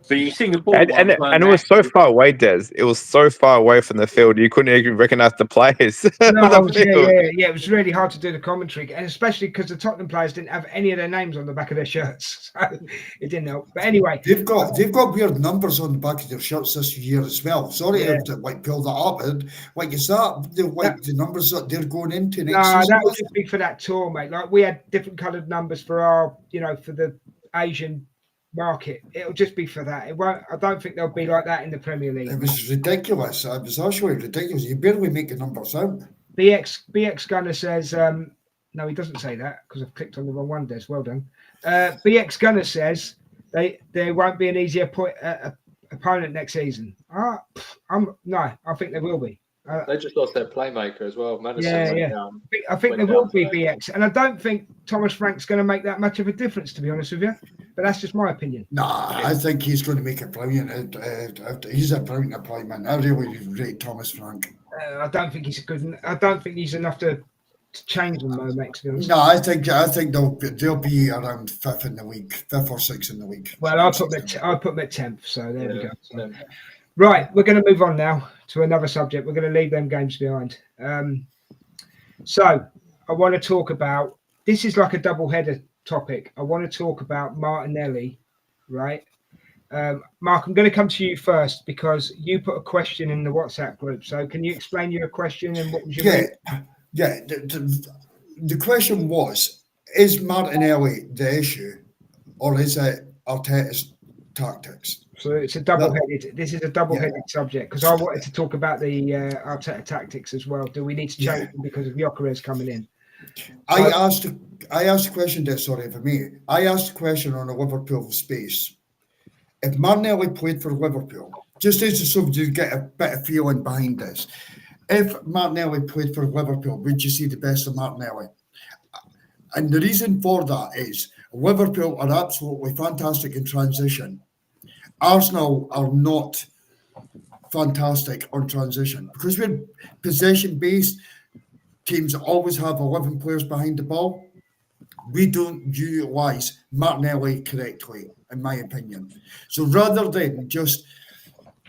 The Singapore and it was so far away, Des. It was so far away from the field, you couldn't even recognize the players. Yeah. It was really hard to do the commentary, and especially because the Tottenham players didn't have any of their names on the back of their shirts, so it didn't help. But anyway, they've got weird numbers on the back of their shirts this year as well. Sorry to like build that up, and like is that the numbers that they're going into next season? That would just be for that tour, mate. Like we had different coloured numbers for our, for the Asian market. It'll just be for that. It won't. I don't think they'll be like that in the Premier League. It was ridiculous. It was actually ridiculous. You barely make the numbers out. BX Gunner says, no, he doesn't say that because I've clicked on the wrong one. Des, well done. BX Gunner says there won't be an easier opponent next season. I think there will be. They just lost their playmaker as well. Madison went down. I think there will be BX, and I don't think Thomas Frank's going to make that much of a difference, to be honest with you. But that's just my opinion. I think he's going to make it brilliant. He's a brilliant appointment. I really rate Thomas Frank. I don't think he's I don't think he's enough to change them, though, mate. To be honest. No, I think they'll be around fifth or sixth in the week. Well, I'll put them at 10th. So there we go. So, right, we're going to move on now to another subject. We're going to leave them games behind. So I want to talk about. This is like a double-header topic. I want to talk about Martinelli, right? Mark, I'm going to come to you first because you put a question in the WhatsApp group. So can you explain your question and what was your The question was, is Martinelli the issue or is it Arteta's tactics? So it's a double-headed. This is a double-headed subject because I wanted to talk about the Arteta tactics as well. Do we need to change them because of Gyökeres coming in? I asked the question there, sorry for me. I asked the question on a Liverpool space. If Martinelli played for Liverpool, just as so you get a bit of feeling behind this, if Martinelli played for Liverpool, would you see the best of Martinelli? And the reason for that is Liverpool are absolutely fantastic in transition. Arsenal are not fantastic on transition because we're possession-based. Teams always have 11 players behind the ball. We don't utilise Martinelli correctly, in my opinion. So rather than just,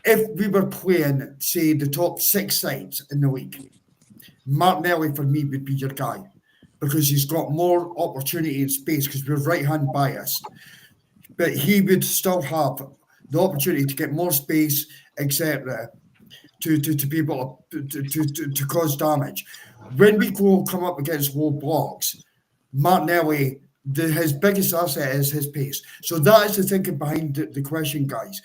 if we were playing, say, the top 6 sides in the league, Martinelli for me would be your guy because he's got more opportunity and space because we're right-hand biased. But he would still have the opportunity to get more space, etc., to be able to cause damage. When we come up against low blocks, Martinelli, his biggest asset is his pace. So that is the thinking behind the question, guys.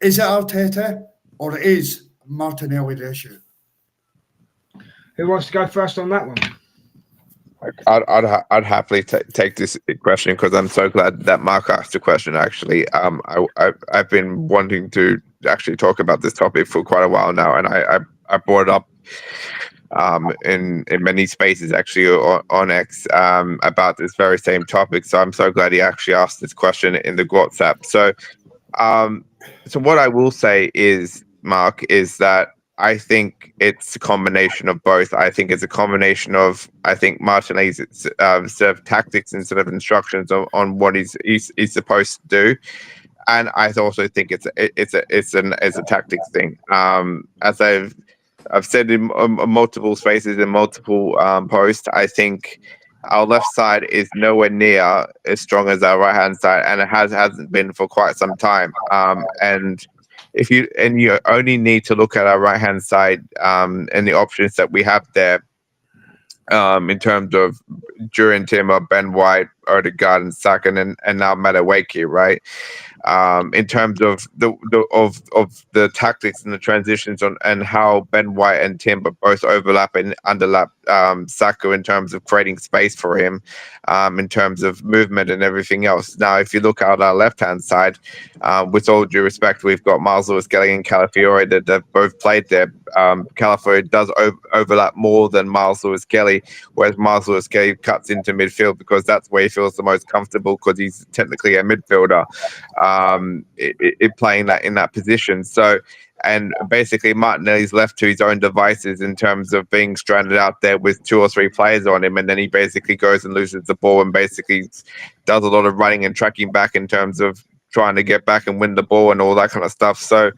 Is it Arteta or is Martinelli the issue? Who wants to go first on that one? I'd happily take this question because I'm so glad that Mark asked the question. Actually, I've been wanting to actually talk about this topic for quite a while now, and I brought it up in many spaces actually on X about this very same topic. So I'm so glad he actually asked this question in the WhatsApp. So so what I will say is, Mark, is that I think it's a combination of both. I think it's a combination of, I think Martinelli's sort of tactics instead of instructions on what he's supposed to do, and I also think it's a tactics thing. As I've said in multiple spaces in multiple posts, I think our left side is nowhere near as strong as our right hand side, and it hasn't been for quite some time. And you only need to look at our right hand side and the options that we have there in terms of Duran Timber, Ben White, Odegaard, and Saka, and now Madueke, right? In terms of the tactics and the transitions and how Ben White and Timber both overlap and underlap Saka in terms of creating space for him, in terms of movement and everything else. Now, if you look at our left-hand side, with all due respect, we've got Miles Lewis-Kelly and Calafiore that have both played there. Calafiore does overlap more than Miles Lewis-Kelly, whereas Miles Lewis-Kelly cuts into midfield because that's where he feels the most comfortable because he's technically a midfielder. Playing that in that position. So, and basically Martinelli's left to his own devices in terms of being stranded out there with 2 or 3 players on him, and then he basically goes and loses the ball and basically does a lot of running and tracking back in terms of trying to get back and win the ball and all that kind of stuff. So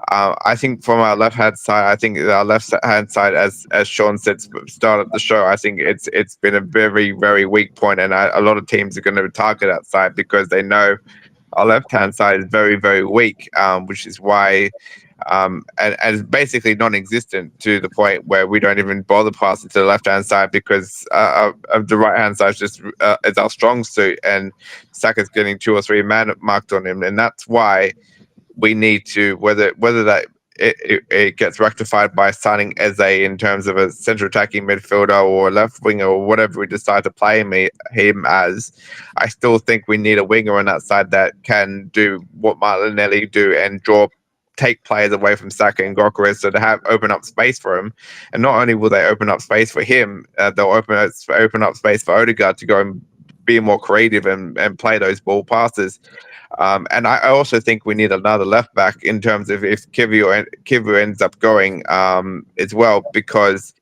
I think from our left hand side, I think our left hand side, as Sean said, start of the show, I think it's been a very, very weak point, and a lot of teams are going to target that side because they know our left-hand side is very, very weak, which is why, and it's basically non-existent to the point where we don't even bother passing to the left-hand side because of the right-hand side is our strong suit, and Saka's getting 2 or 3 man marked on him, and that's why we need to, whether that it gets rectified by signing Eze in terms of a central attacking midfielder or a left winger or whatever we decide to play him as. I still think we need a winger on that side that can do what Martinelli do and take players away from Saka and Gyökeres, so to open up space for him. And not only will they open up space for him, they'll open up space for Odegaard to go and be more creative and play those ball passes. And I also think we need another left back in terms of if Kivu ends up going as well, because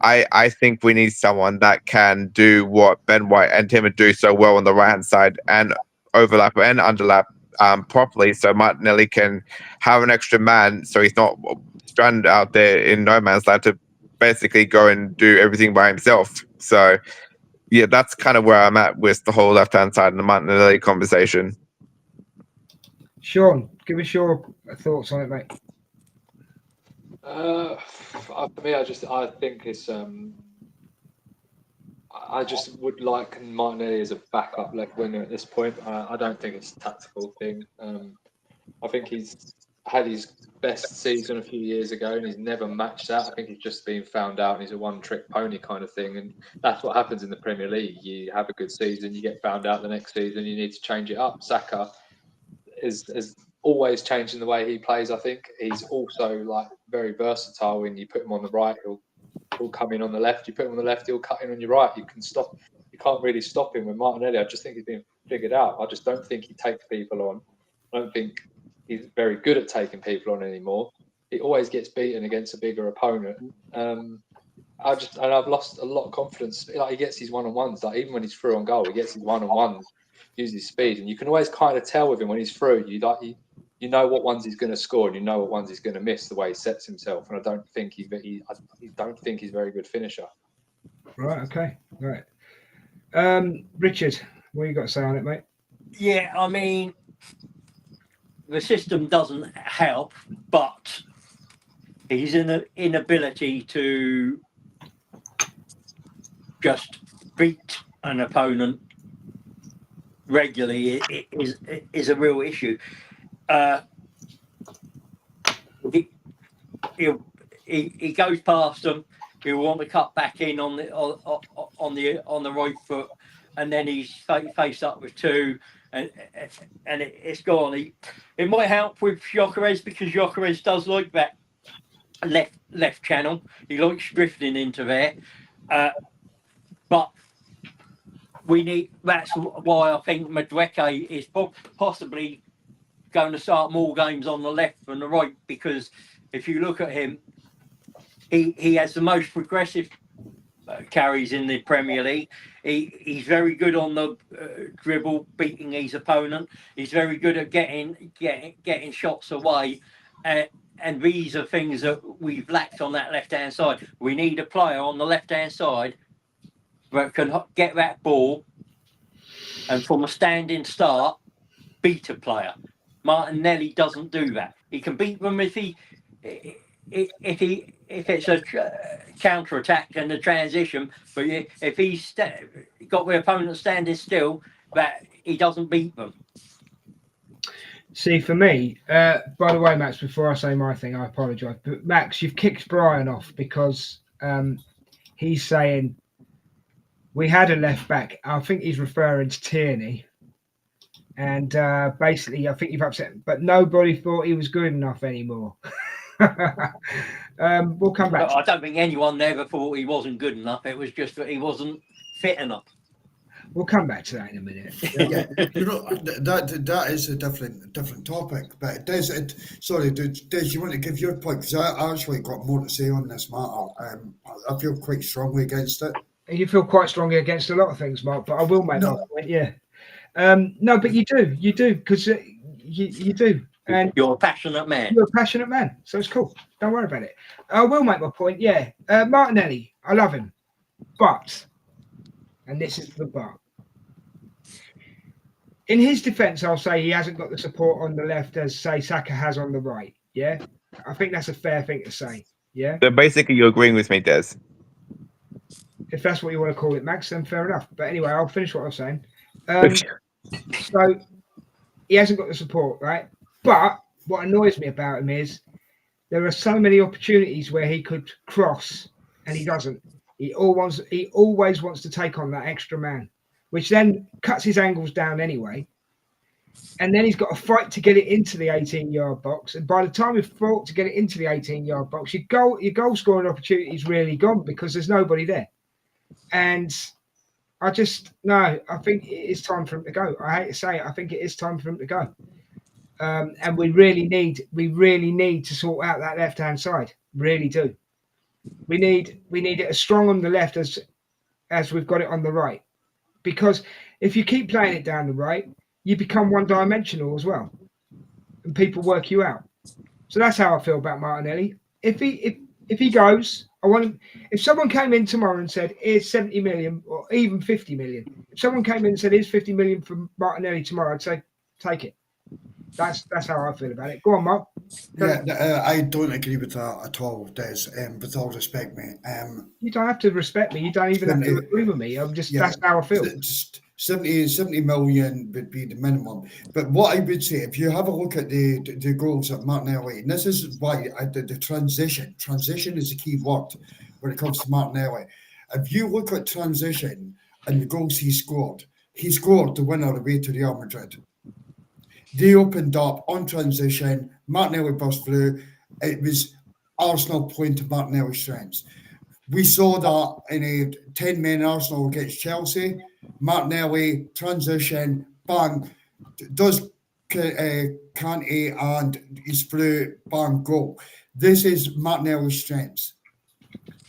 I think we need someone that can do what Ben White and Timber do so well on the right hand side and overlap and underlap properly, so Martinelli can have an extra man, so he's not stranded out there in no man's land to basically go and do everything by himself. So yeah, that's kind of where I'm at with the whole left hand side and the Martinelli conversation. Sean, give us your thoughts on it, mate. For me, I think it's I just would like Martinelli as a backup left winger at this point. I don't think it's a tactical thing. I think he's had his best season a few years ago and he's never matched that. I think he's just been found out and he's a one-trick pony kind of thing. And that's what happens in the Premier League. You have a good season, you get found out the next season, you need to change it up. Saka is always changing the way he plays. I think he's also like very versatile. When you put him on the right, he'll come in on the left. You put him on the left, he'll cut in on your right. You can't really stop him. With Martinelli, I just think he's been figured out. I just don't think he takes people on. I don't think he's very good at taking people on anymore. He always gets beaten against a bigger opponent. I've lost a lot of confidence. Like, he gets his one-on-ones. Like, even when he's through on goal, he gets his one-on-ones, uses speed, and you can always kind of tell with him when he's through. You know what ones he's going to score, and you know what ones he's going to miss the way he sets himself. And I don't think he's a very good finisher. Right. Okay. Right. Richard, what you got to say on it, mate? Yeah, I mean, the system doesn't help, but his inability to just beat an opponent regularly is a real issue. He goes past them. He'll want to cut back in on the right foot, and then he's faced up with 2, and it's gone. It might help with Gyökeres because Gyökeres does like that left channel. He likes drifting into there, but we need. That's why I think Madueke is possibly going to start more games on the left than the right, because if you look at him, he has the most progressive carries in the Premier League. He's very good on the dribble, beating his opponent. He's very good at getting shots away. And these are things that we've lacked on that left-hand side. We need a player on the left-hand side that can get that ball and from a standing start, beat a player. Martinelli doesn't do that. He can beat them if it's a counter attack and a transition, but if he's got the opponent standing still, that he doesn't beat them. See, for me, by the way, Max, before I say my thing, I apologise, but Max, you've kicked Brian off because he's saying we had a left back. I think he's referring to Tierney. And basically, I think you've upset him, but nobody thought he was good enough anymore. We'll come back. I don't think anyone ever thought he wasn't good enough. It was just that he wasn't fit enough. We'll come back to that in a minute. Yeah, that is a different topic. But Des, you want to give your point? Because I actually got more to say on this matter. I feel quite strongly against it. You feel quite strongly against a lot of things, Mark, but I will make my point. Yeah. No, but you do, because you do. And you're a passionate man. You're a passionate man, so it's cool. Don't worry about it. I will make my point. Yeah, Martinelli, I love him, but, and this is the but. In his defence, I'll say he hasn't got the support on the left as, say, Saka has on the right. Yeah, I think that's a fair thing to say. Yeah. So basically, you're agreeing with me, Des. If that's what you want to call it, Max, then fair enough. But anyway, I'll finish what I was saying. So he hasn't got the support, right? But what annoys me about him is there are so many opportunities where he could cross and he doesn't. He always wants to take on that extra man, which then cuts his angles down anyway. And then he's got to fight to get it into the 18-yard box. And by the time you've fought to get it into the 18-yard box, your goal scoring opportunity is really gone because there's nobody there. And I think it is time for him to go. I hate to say it, I think it is time for him to go. And we really need to sort out that left-hand side. Really do. We need it as strong on the left as we've got it on the right. Because if you keep playing it down the right, you become one-dimensional as well. And people work you out. So that's how I feel about Martinelli. If he goes, if someone came in tomorrow and said, here's 70 million or even 50 million, if someone came in and said, here's 50 million for Martinelli tomorrow, I'd say, take it. That's how I feel about it. Go on, Mark. Yeah, I don't agree with that at all, Des. With all respect, mate. You don't have to respect me. You don't even have to agree with me. That's how I feel. Just 70 million would be the minimum. But what I would say, if you have a look at the goals of Martinelli, and this is why the transition is the key word when it comes to Martinelli. If you look at transition and the goals he scored the winner away to Real Madrid. They opened up on transition. Martinelli burst through. It was Arsenal playing to Martinelli's strengths. We saw that in a 10-man Arsenal against Chelsea. Martinelli, transition, bang, does Kante and he's through, bang, goal. This is Martinelli's strengths.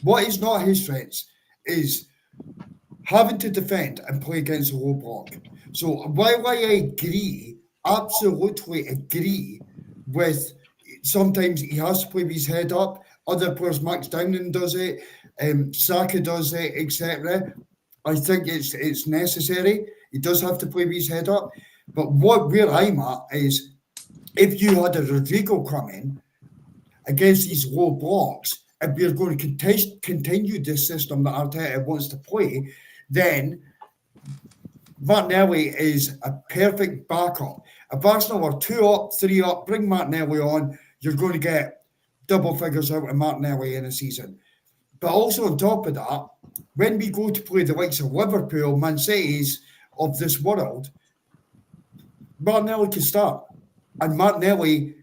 What is not his strengths is having to defend and play against a low block. So while I absolutely agree with sometimes he has to play with his head up, other players, Max Downing does it, Saka does it, etc. I think it's necessary. He does have to play with his head up. But where I'm at is if you had a Rodrigo come in against these low blocks, if we're going to continue this system that Arteta wants to play, then Martinelli is a perfect backup. If Arsenal are 2 up, 3 up, bring Martinelli on, you're going to get double figures out of Martinelli in a season. But also on top of that, when we go to play the likes of Liverpool, Man City's of this world, Martinelli can start. And Martinelli,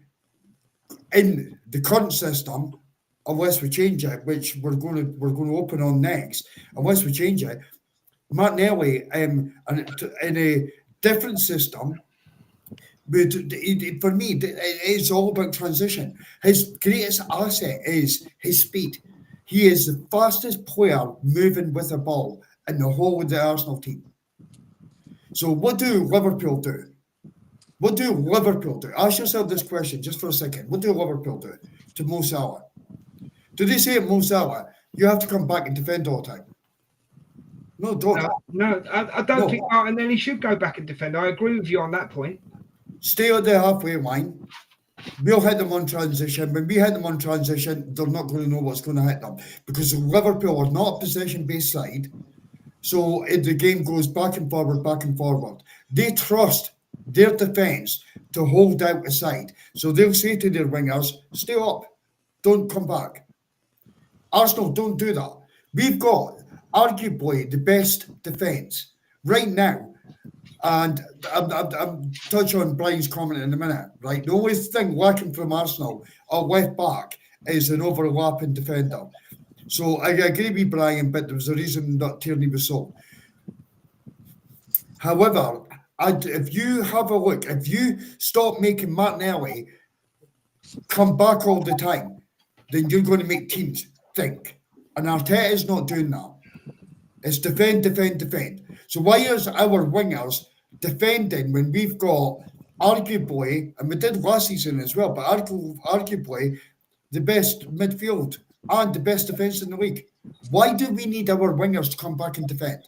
in the current system, unless we change it, which we're going to open on next. Unless we change it, Martinelli in a different system. But for me, it's all about transition. His greatest asset is his speed. He is the fastest player moving with the ball in the whole of the Arsenal team. So what do Liverpool do? What do Liverpool do? Ask yourself this question just for a second. What do Liverpool do to Mo Salah? Do they say at Mo Salah, you have to come back and defend all the time? No, don't. No, I don't think Martinelli should go back and defend. I agree with you on that point. Stay on the halfway line. We'll hit them on transition. When we hit them on transition, they're not going to know what's going to hit them because Liverpool are not a possession-based side. So the game goes back and forward, back and forward. They trust their defence to hold out the side. So they'll say to their wingers, stay up, don't come back. Arsenal don't do that. We've got arguably the best defence right now. And I'm touch on Brian's comment in a minute, right? The only thing lacking from Arsenal, our left back, is an overlapping defender. So I agree with Brian, but there was a reason that Tierney was sold. However, if you have a look, if you stop making Martinelli come back all the time, then you're going to make teams think. And Arteta is not doing that. It's defend, defend, defend. So why is our wingers defending when we've got arguably, and we did last season as well, but arguably the best midfield and the best defence in the league? Why do we need our wingers to come back and defend?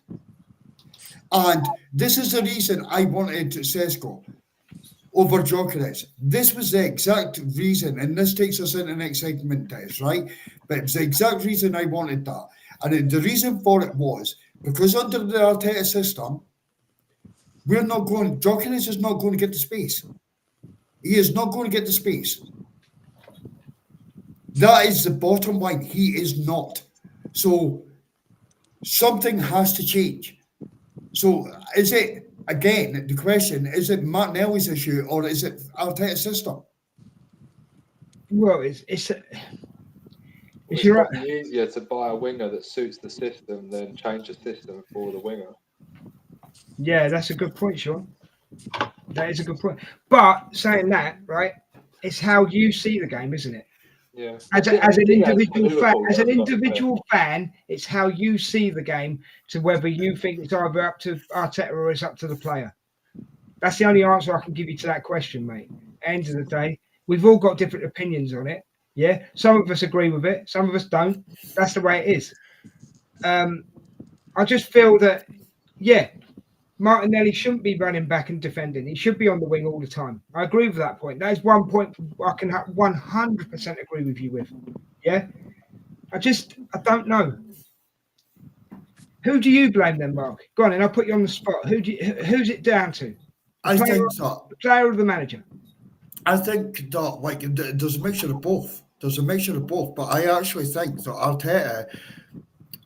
And this is the reason I wanted Sesko over Gyökeres. This was the exact reason, and this takes us into the next segment, Des, right? But it's the exact reason I wanted that. And the reason for it was because under the Arteta system, Gyökeres is not going to get the space. He is not going to get the space. That is the bottom line. He is not. So something has to change. So is it, again, the question, is it Martinelli's issue or is it Arteta's system? Well, it's probably easier to buy a winger that suits the system than change the system for the winger. Yeah, that's a good point, Sean. That is a good point. But saying that, right, it's how you see the game, isn't it? Yeah. As an individual fan, it's how you see the game to whether you think it's either up to Arteta or it's up to the player. That's the only answer I can give you to that question, mate. End of the day, we've all got different opinions on it. Yeah, some of us agree with it, some of us don't. That's the way it is. I just feel that, yeah, Martinelli shouldn't be running back and defending. He should be on the wing all the time. I agree with that point. That is one point I can 100% agree with you with. Yeah, I don't know. Who do you blame then, Mark? Go on, and I'll put you on the spot. Who's it down to? The player or the manager? I think that there's a mixture of both. But I actually think that Arteta,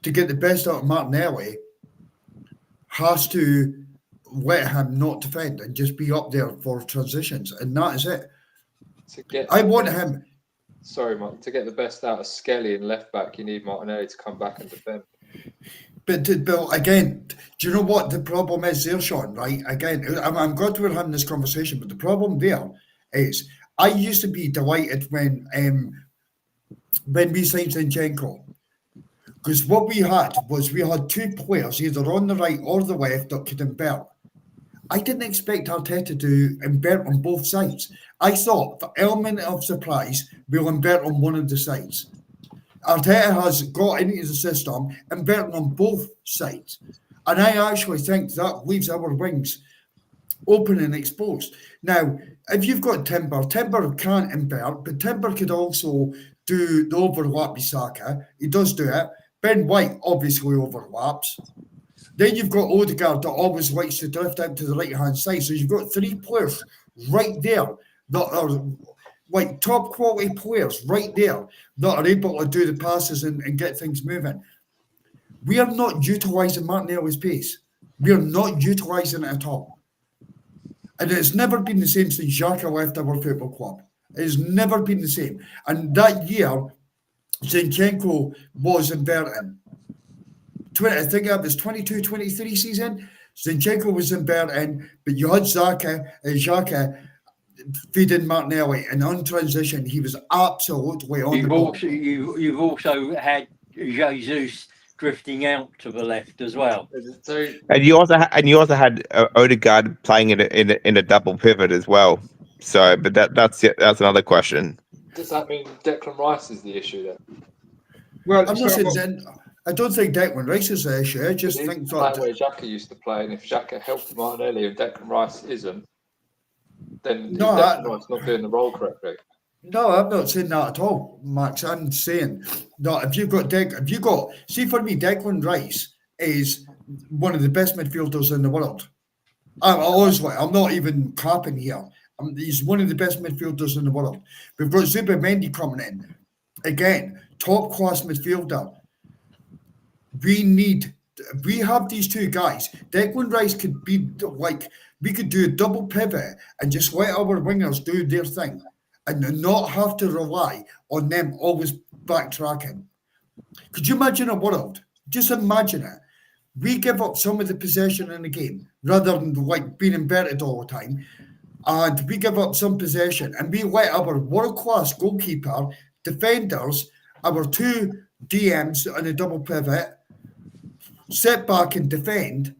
to get the best out of Martinelli, has to let him not defend and just be up there for transitions, and that is it. I want him. Sorry, Mark. To get the best out of Skelly and left back, you need Martinelli to come back and defend. But again, do you know what the problem is there, Sean? Right? Again, I'm glad we're having this conversation, but the problem there is I used to be delighted when we signed Zinchenko. Because what we had two players, either on the right or the left, that could invert. I didn't expect Arteta to invert on both sides. I thought, for element of surprise, we'll invert on one of the sides. Arteta has got into the system, inverting on both sides. And I actually think that leaves our wings open and exposed. Now, if you've got Timber can't invert, but Timber could also do the overlap with Saka. He does do it. Ben White obviously overlaps. Then you've got Odegaard that always likes to drift out to the right-hand side. So you've got three players right there that are like top quality players right there that are able to do the passes and get things moving. We are not utilising Martinelli's pace. We are not utilising it at all. And it's never been the same since Xhaka left our football club. It has never been the same. And that year, Zinchenko was inverting. I think it was 22-23 season. Zinchenko was inverting, but you had Xhaka feeding Martinelli, and on transition, he was absolutely on the ball. You've also had Jesus drifting out to the left as well. So And you also had Odegaard playing in a double pivot as well. So, but that's another question. does that mean Declan Rice is the issue then? Well, I'm not saying I don't think Declan Rice is the issue. I just He's think playing that where Xhaka used to play, and if Xhaka helped Martinelli and Declan Rice isn't, then No, Declan Rice not doing the role correctly. no, I'm not saying that at all, Max. I'm saying that if you've got, see, for me, Declan Rice is one of the best midfielders in the world. Honestly, I'm not even capping here. He's one of the best midfielders in the world. We've got Zubimendi coming in. Again, top class midfielder. We have these two guys. Declan Rice could be like, we could do a double pivot and just let our wingers do their thing and not have to rely on them always backtracking. Could you imagine a world? Just imagine it. We give up some of the possession in the game rather than like being inverted all the time. And we give up some possession and we let our world-class goalkeeper, defenders, our two DMs on a double pivot, sit back and defend,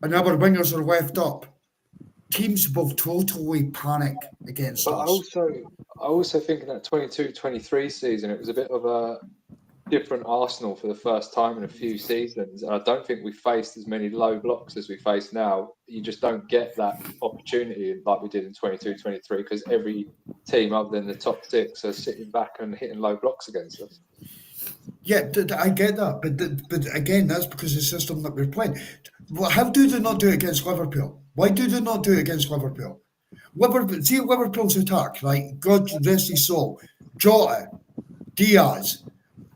and our wingers are left up. Teams will totally panic against But us. I also think in that 22-23 season, it was a bit of a different Arsenal for the first time in a few seasons. And I don't think we faced as many low blocks as we face now. You just don't get that opportunity like we did in 22-23 because every team other than the top six are sitting back and hitting low blocks against us. Yeah, I get that, but again, that's because of the system that we're playing. Well, how do they not do it against Liverpool? Why do they not do it against Liverpool? See Liverpool's attack, right? God rest his soul. Jota, Diaz,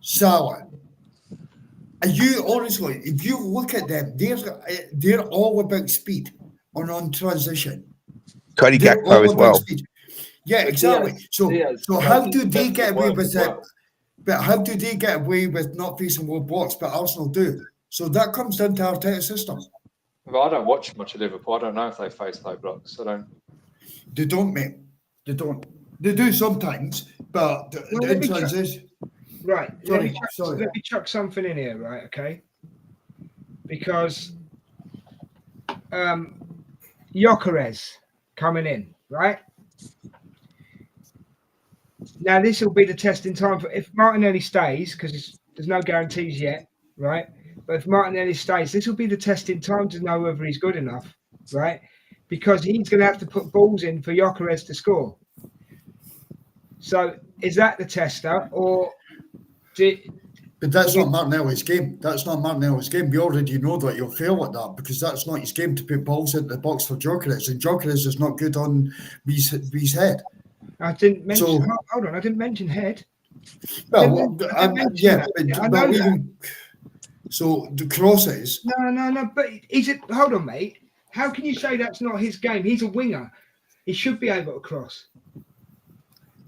Salah. And you honestly, if you look at them, they're all about speed on transition. Cody They're Gakpo all as about well. speed. Yeah, exactly. Diaz So how do they defensive get away work with as it? well. But how do they get away with not facing low blocks? But Arsenal do. So that comes down to Arteta's system. Well, I don't watch much of Liverpool. I don't know if they face low blocks. I don't. They don't, mate. They don't. They do sometimes, but in transition. Right. Sorry. Let me chuck something in here, right? Okay. Because Gyökeres coming in, right? Now this will be the testing time for if Martinelli stays, because there's no guarantees yet, right? But if Martinelli stays, this will be the testing time to know whether he's good enough, right? Because he's going to have to put balls in for Gyökeres to score. So is that the tester, or But that's not Martinelli's game. That's not Martinelli's game. We already know that he'll fail at that because that's not his game to put balls into the box for Gyökeres, and Gyökeres is not good on his head. I didn't mention. Hold on, I didn't mention head. Well, so the crosses. No. But hold on, mate. How can you say that's not his game? He's a winger. He should be able to cross.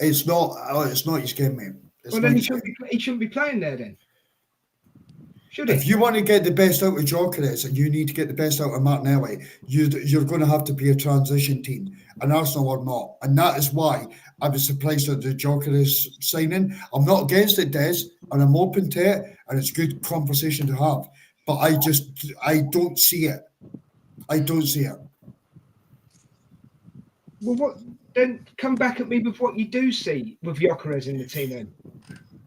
It's not. It's not his game, mate. Well, then he shouldn't be playing there then. Should he? If you want to get the best out of Gyökeres and you need to get the best out of Martinelli, you're going to have to be a transition team, and Arsenal are not. And that is why I was surprised at the Gyökeres signing. I'm not against it, Des, and I'm open to it, and it's good conversation to have. But I don't see it. I don't see it. Well, what? Then come back at me with what you do see with Gyökeres in the team then.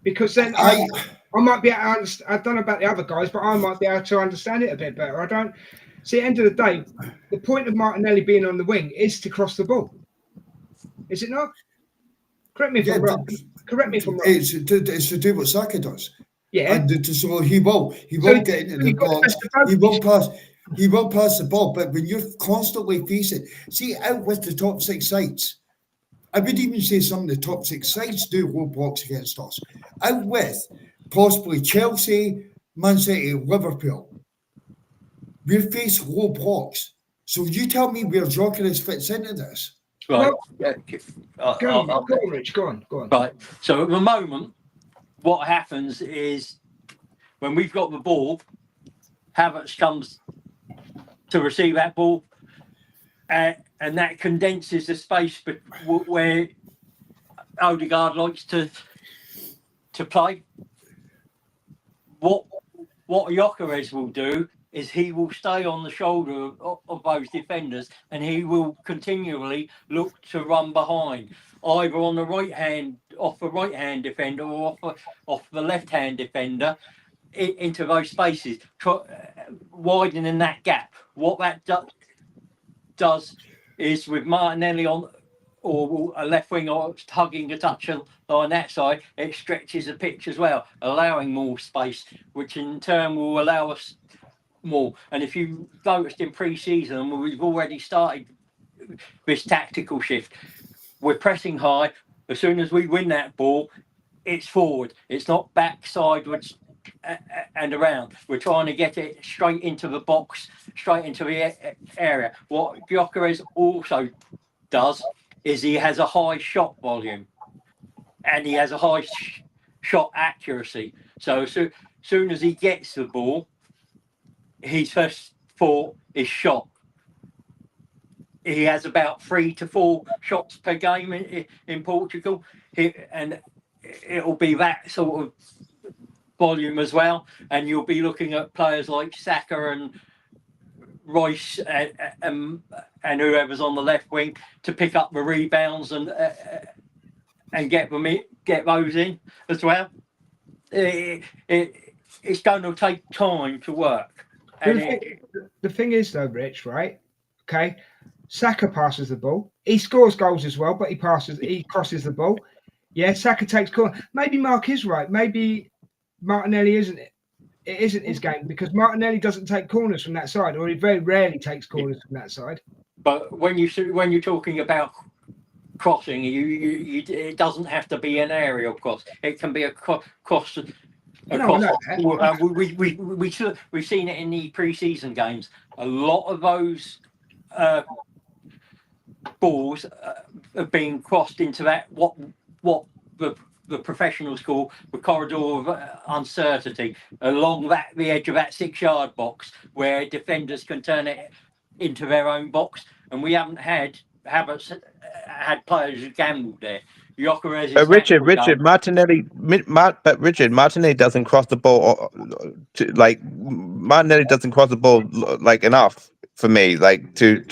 Because then I might be able to understand. I don't know about the other guys, but I might be able to understand it a bit better. I don't see. At the end of the day, the point of Martinelli being on the wing is to cross the ball. Is it not? Correct me if I'm wrong. It's to do what Saka does. Yeah. And so he will get into the box. He will pass the ball. But when you're constantly facing, see out with the top six sides. I would even say some of the top six sides do low blocks against us. Out with possibly Chelsea, Man City, Liverpool. We face low blocks. So you tell me where Gyökeres fits into this. Right. Go on, Rich. Go on. Right. So at the moment, what happens is when we've got the ball, Havertz comes to receive that ball, and that condenses the space where Odegaard likes to play. What Gyökeres will do is he will stay on the shoulder of those defenders, and he will continually look to run behind, either on the right hand, off the right hand defender, or off the left hand defender, into those spaces, widening that gap. What that does is with Martinelli on, or a left wing, or hugging a touch on that side, it stretches the pitch as well, allowing more space, which in turn will allow us more. And if you noticed in pre-season, we've already started this tactical shift. We're pressing high. As soon as we win that ball, it's forward. It's not back, sideways, and around. We're trying to get it straight into the box, straight into the area. What Gyökeres also does is he has a high shot volume, and he has a high shot accuracy. So soon as he gets the ball, his first thought is shot. He has about 3 to 4 shots per game in Portugal, and it'll be that sort of volume as well. And you'll be looking at players like Saka and Royce and whoever's on the left wing to pick up the rebounds and get those in as well. It's going to take time to work. The thing is, though, Rich, right? Okay, Saka passes the ball. He scores goals as well, but he crosses the ball. Yeah, Saka takes corner. Maybe Mark is right. Maybe Martinelli isn't it. It isn't his game, because Martinelli doesn't take corners from that side, or he very rarely takes corners from that side. But when you're talking about crossing, it doesn't have to be an aerial cross. It can be a cross. We've seen it in the pre-season games. A lot of those balls are being crossed into that what the professionals call the corridor of uncertainty, along the edge of that 6-yard box, where defenders can turn it into their own box. And we haven't had players who gambled there. Richard Martinelli doesn't cross the ball Martinelli doesn't cross the ball like enough for me, like to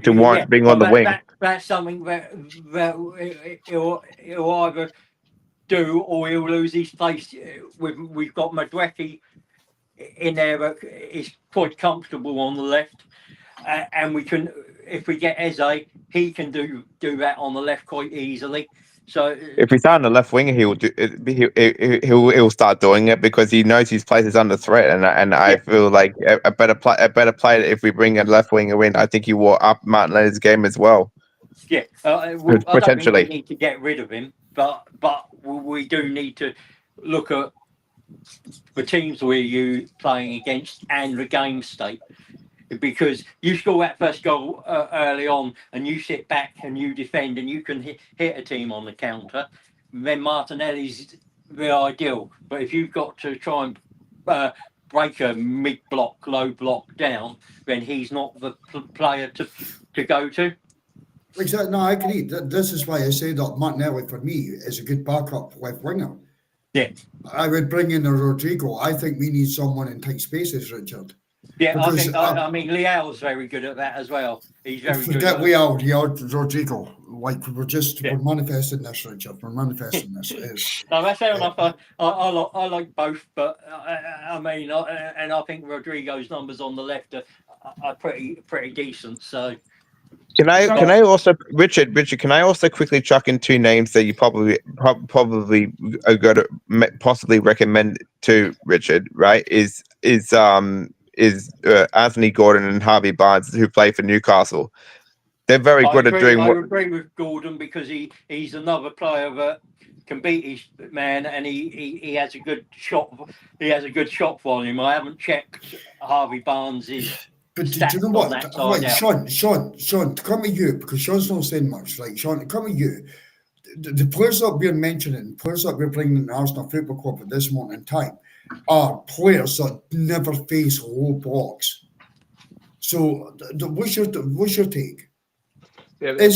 warrant being on the wing. That's something that he'll either do, or he'll lose his place. We've got Madueke in there that is quite comfortable on the left, and we can, if we get Eze, he can do that on the left quite easily. So if he's on the left wing, he'll start doing it, because he knows his place is under threat, and I feel like a better player. If we bring a left winger in, I think he will up Martinelli's game as well. Yeah, potentially. I don't think we need to get rid of him, but we do need to look at the teams we're playing against and the game state. Because you score that first goal early on, and you sit back and you defend, and you can hit a team on the counter, then Martinelli's the ideal. But if you've got to try and break a mid-block, low-block down, then he's not the player to go to. Exactly. No, I agree. This is why I say that Martinelli, for me, is a good backup left winger. Yeah. I would bring in a Rodrigo. I think we need someone in tight spaces, Richard. Yeah, I mean, Leao's very good at that as well. He's very good. Forget Leao, Rodrigo. Like, we're manifesting this, Richard. We're manifesting this. No, that's fair enough. I like both, but I mean, and I think Rodrigo's numbers on the left are pretty decent. So. Can I also, Richard? Can I also quickly chuck in 2 names that you probably are going to possibly recommend to Richard? Right? Is Anthony Gordon and Harvey Barnes, who play for Newcastle. They're very good at doing. I agree with Gordon, because he's another player that can beat his man, and he has a good shot. He has a good shot volume. I haven't checked Harvey Barnes's. But do you know what? Right, Sean, to come with you, because Sean's not saying much. Like, Sean, to come with you, the players that we're mentioning, players that we're bringing in the Arsenal Football Club at this moment in time, are players that never face low blocks. So, what's your take? Yeah, they're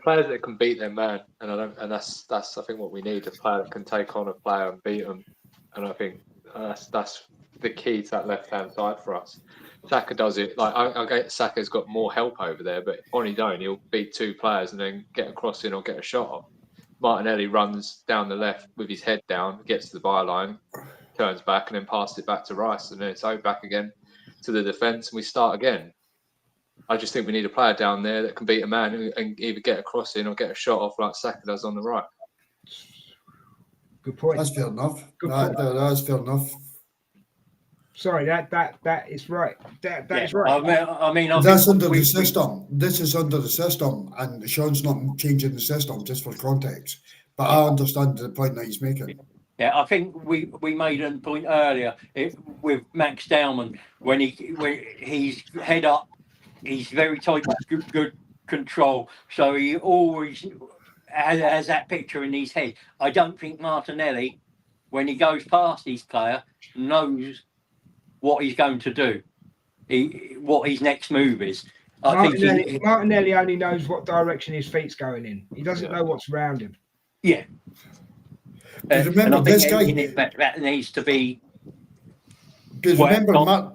players that can beat their man, and that's I think what we need, a player that can take on a player and beat them, and I think that's the key to that left-hand side for us. Saka does it. Like I get Saka's got more help over there, but on his own he'll beat two players and then get a cross in or get a shot off. Martinelli runs down the left with his head down, gets to the byline, turns back, and then passes it back to Rice, and then it's over back again to the defence, and we start again. I just think we need a player down there that can beat a man and either get a cross in or get a shot off like Saka does on the right. Good point. That's fair enough. Good point. That's fair enough. Sorry, that is right. That is right. I mean, that's under the system. This is under the system, and Sean's not changing the system just for context. But I understand the point that he's making. Yeah, I think we made a point earlier with Max Dowman when he's head up, he's very tight, good control. So he always has that picture in his head. I don't think Martinelli, when he goes past his player, knows what he's going to do, what his next move is. Martinelli only knows what direction his feet's going in. He doesn't know what's around him. Yeah. Remember, this guy that needs to be. Because remember,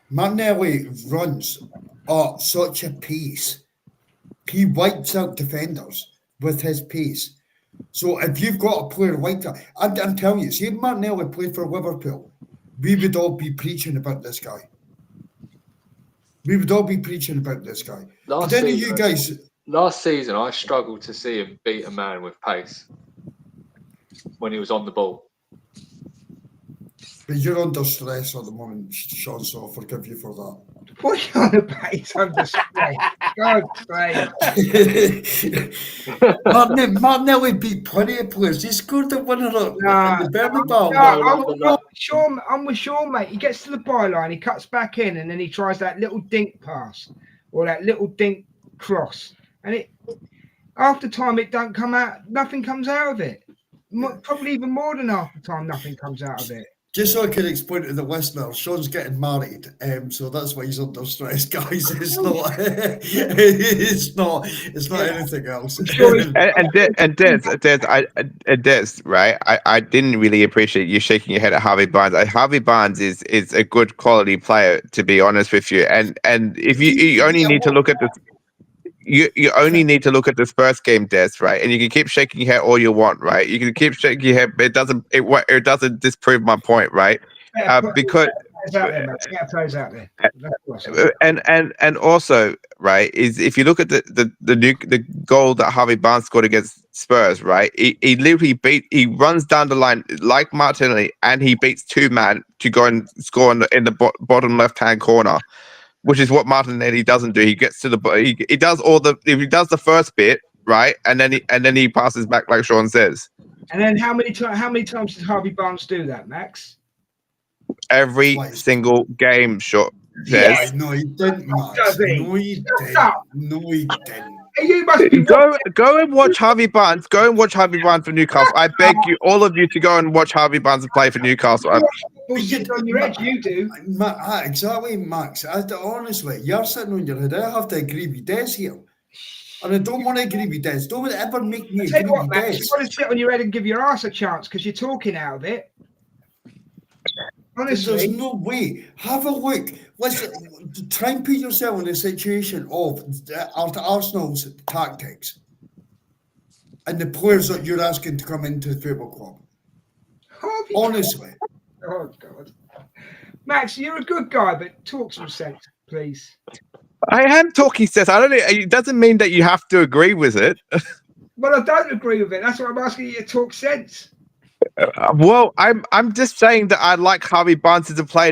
Martinelli runs at such a pace. He wipes out defenders with his pace. So if you've got a player like that, I'm telling you, see if Martinelli played for Liverpool, we would all be preaching about this guy. Last season, I struggled to see him beat a man with pace when he was on the ball. But you're under stress at the moment, Sean, so I'll forgive you for that. What are you on about? He's under stress. Martinelli beat plenty of players. He scored the winner in the Bernabeu. I'm with Sean, mate. He gets to the byline, he cuts back in, and then he tries that little dink pass or that little dink cross. And after time, it don't come out. Nothing comes out of it. Probably even more than half the time, nothing comes out of it. Just so I can explain to the listener, Sean's getting married, so that's why he's under stress, guys. It's not anything else. Des, right? I didn't really appreciate you shaking your head at Harvey Barnes. Harvey Barnes is a good quality player, to be honest with you. And if you only need to look at this. You only need to look at this first game, Des, right? And you can keep shaking your head all you want, right? You can keep shaking your head, but it doesn't disprove my point, right? Because and also, right, is if you look at the goal that Harvey Barnes scored against Spurs, right? He literally he runs down the line like Martinelli, and he beats two man to go and score in the bottom left hand corner. Which is what Martinelli doesn't do. He gets to he does he does the first bit, right, and then he passes back like Sean says. And then how many times did Harvey Barnes do that, Max? Every single game, Sean says. Yeah, no, he didn't, Max. No, he didn't. You must be go and watch Harvey Barnes. Go and watch Harvey Barnes for Newcastle. I beg you, all of you, to go and watch Harvey Barnes play for Newcastle. On your head, you do. Exactly, Max. Honestly, you're sitting on your head. I have to agree with Des here. And I don't want to agree with Des. Don't ever make me agree with Des. You want to sit on your head and give your ass a chance because you're talking out of it. Honestly. There's no way. Have a look. Let's try and put yourself in the situation of Arsenal's tactics and the players that you're asking to come into the football club. Honestly. Oh, God. Max, you're a good guy, but talk some sense, please. I am talking sense. It doesn't mean that you have to agree with it. Well, I don't agree with it. That's why I'm asking you to talk sense. Well, I'm just saying that I like Harvey Barnes as a player,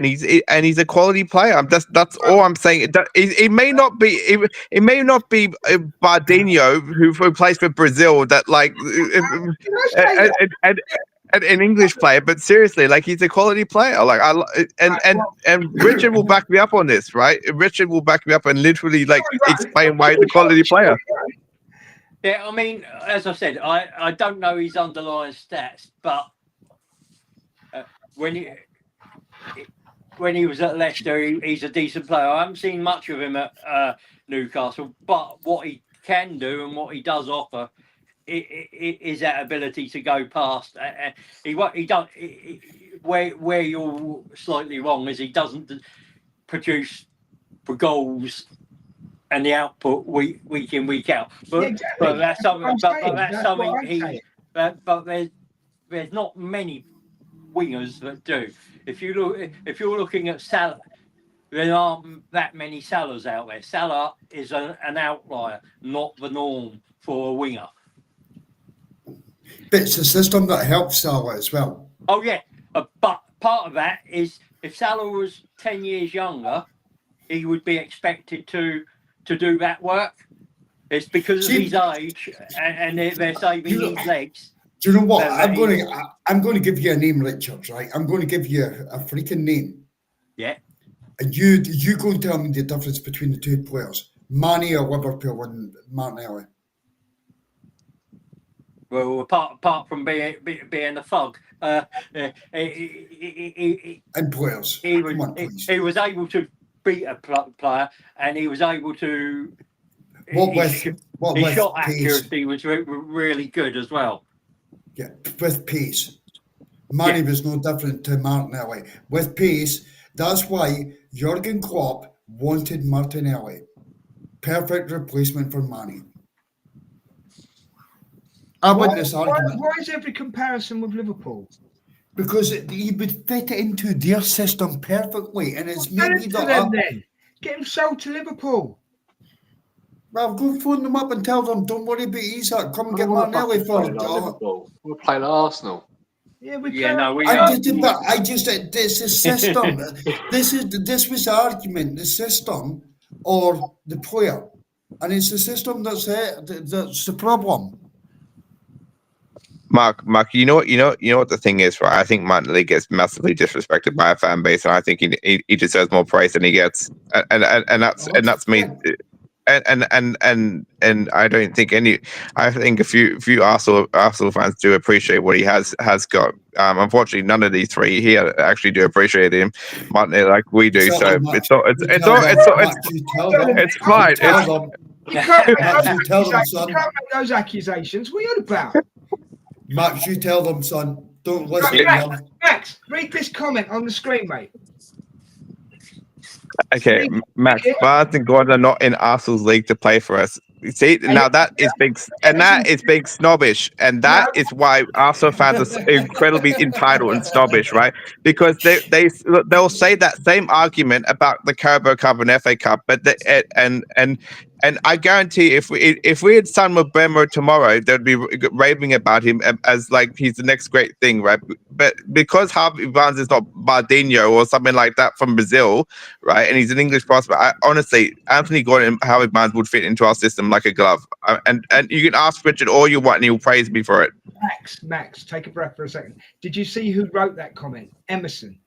and he's a quality player. That's all I'm saying. It may not be Bardinho who plays for Brazil that like an English player, but seriously, like he's a quality player. Like and Richard will back me up on this, right? Richard will back me up and literally like explain why he's a quality player. Yeah, I mean, as I said, I don't know his underlying stats, but when he was at Leicester, he's a decent player. I haven't seen much of him at Newcastle, but what he can do and what he does offer is that ability to go past. Where you're slightly wrong is he doesn't produce for goals and the output week in, week out. But, Yeah, exactly. but that's something. That's something. But there's not many wingers that do. If you're looking at Salah, there aren't that many Salahs out there. Salah is an outlier, not the norm for a winger. But it's the system that helps Salah as well. Oh yeah, but part of that is if Salah was 10 years younger, he would be expected to do that work. It's because of his age, and they're saving his legs. Do you know what? I'm going to give you a name, Richard. Right? I'm going to give you a freaking name. Yeah. And you go and tell me the difference between the two players, Mane or Liverpool and Martinelli. Well, apart from being a thug, And players. he was able to beat a player, and he was able to. His shot accuracy was really good as well. Yeah, with pace. Mane was no different to Martinelli. With pace, that's why Jurgen Klopp wanted Martinelli. Perfect replacement for Mane. Why is every comparison with Liverpool? Because he would fit it into their system perfectly, and it's maybe then get him sold to Liverpool. Well, go phone them up and tell them, don't worry about Isak, come and get Martinelli for it. We're playing Arsenal. Yeah, we it's a system. This was the argument, the system or the player, and it's the system that's the problem. Mark, you know what the thing is, right? I think Martinelli gets massively disrespected by a fan base, and I think he deserves more praise than he gets, and that's me. And I don't think I think a few Arsenal fans do appreciate what he has got. Unfortunately, none of these three here actually do appreciate him, Martinelli, like we do. So it's fine. You can't make those accusations. What are you about? Max, you tell them, son. Don't listen to them. Max, read this comment on the screen, mate. Okay, Max, Barnes and Gordon are not in Arsenal's league to play for us. You see, now that is big snobbish, and that is why Arsenal fans are incredibly entitled and snobbish, right? Because they'll say that same argument about the Carabao Cup and FA Cup, but and I guarantee if we had signed Mbemo tomorrow, they'd be raving about him as like he's the next great thing, right? But because Harvey Barnes is not Bardinho or something like that from Brazil, right? And he's an English prospect. Honestly, Anthony Gordon and Harvey Barnes would fit into our system like a glove. And you can ask Richard all you want, and he'll praise me for it. Max, take a breath for a second. Did you see who wrote that comment? Emerson.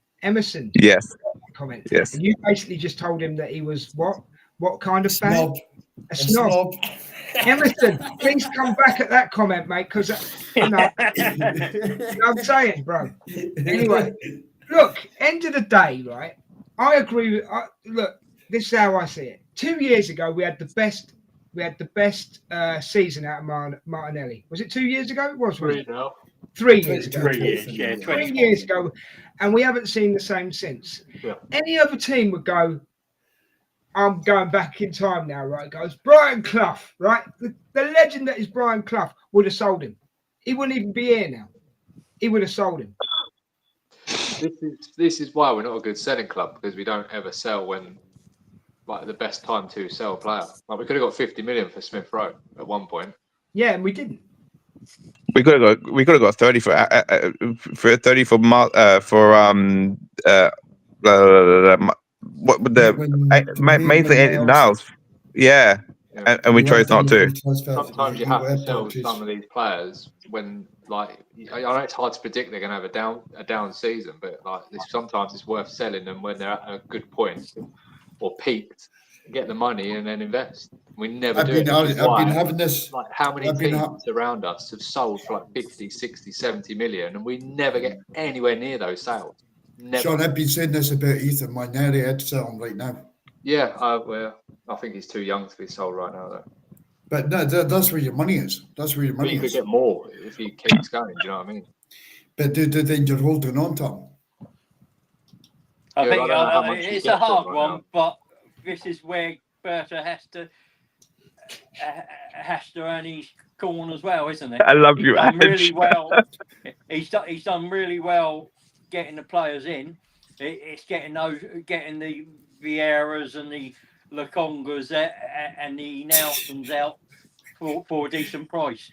Yes. Comment. Yes. And you basically just told him that he was what kind of fan? Snob. A snob. Emerson, please come back at that comment, mate, because you know what I'm saying, bro. Anyway, look, end of the day, right? I agree with look, this is how I see it. 2 years ago, we had the best season out of Martinelli. Was it 2 years ago? It was 3 now. 3 years ago. 3 years, yeah. 3 years ago, and we haven't seen the same since. Yeah. Any other team would go, I'm going back in time now, right? Goes Brian Clough, right? The legend that is Brian Clough would have sold him. He wouldn't even be here now. He would have sold him. This is why we're not a good selling club, because we don't ever sell when like the best time to sell a player. Like we could have got 50 million for Smith Rowe at one point. Yeah, and we didn't. We could have got 30 for 30 for what would the mainly Niles, yeah, and we chose not to. Sometimes you have to sell some of these players when, like, I know it's hard to predict they're going to have a down season, but like sometimes it's worth selling them when they're at a good point or peaked, get the money and then invest. We never I've do been, it. Which is I've been why, having this. like, how many I've been teams around us have sold for like 50, 60, 70 million, and we never get anywhere near those sales. Never. Sean, I've been saying this about Ethan Mineri. I'd sell him right now. Yeah, well, I think he's too young to be sold right now, though. But no, that's where your money is. That's where your But money you could is. get more if he keeps going. Do you know what I mean? But then you're holding on to him. I Yeah, think I don't know how much you it's get a for him hard right one, now. but this is where Berta has to earn his corn as well, isn't it? I love He's you, done really Edge. well. He's done really well getting the players in. It's getting the Vieiras and the Lukongas and the Nelsons out for a decent price.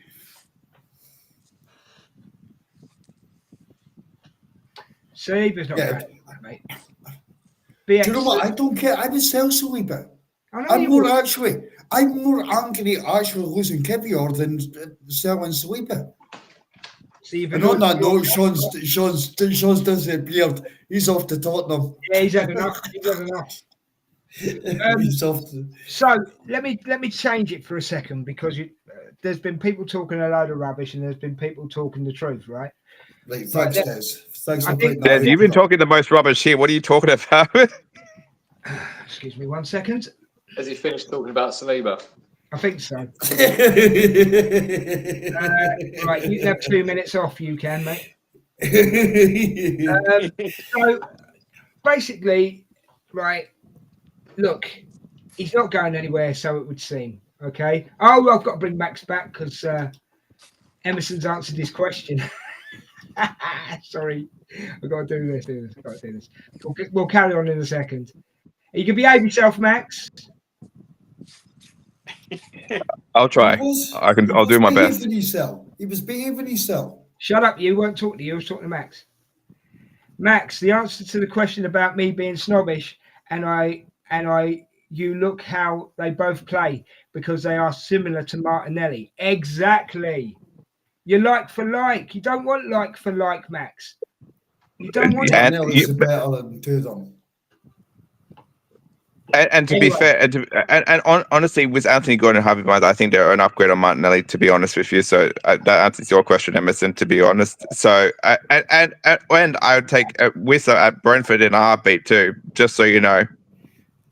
Saliba's not Yeah. great, mate. Do you know what? I don't care. I would sell Saliba. I'm more angry actually losing Kivior than selling Saliba. And on that note, Sean's disappeared. He's off to Tottenham. Yeah, he's had enough. He's had enough. He's off to... So let me change it for a second, because there's been people talking a load of rubbish and there's been people talking the truth, right? Right, thanks, Des. Thanks for I putting think- that Des, you've been talking the most rubbish here. What are you talking about? Excuse me 1 second. Has he finished talking about Saliba? I think so. Right, you can have 2 minutes off. You can, mate. So basically, right, look, he's not going anywhere, so it would seem. Okay. Oh, I've got to bring Max back because Emerson's answered his question. Sorry, I've got to do this. We'll carry on in a second. You can behave yourself, Max. I'll try. I'll do my best. He was behaving himself. Shut up, you won't talk to you. I was talking to Max. Max, the answer to the question about me being snobbish you look how they both play because they are similar to Martinelli. Exactly. You're like for like. You don't want like for like, Max. You don't want Martinelli's better than two of them. And to be fair, and honestly, with Anthony Gordon and Harvey Barnes, I think they're an upgrade on Martinelli. To be honest with you, so that answers your question, Emerson. To be honest, so and I would take Wissa at Brentford in a heartbeat too, just so you know.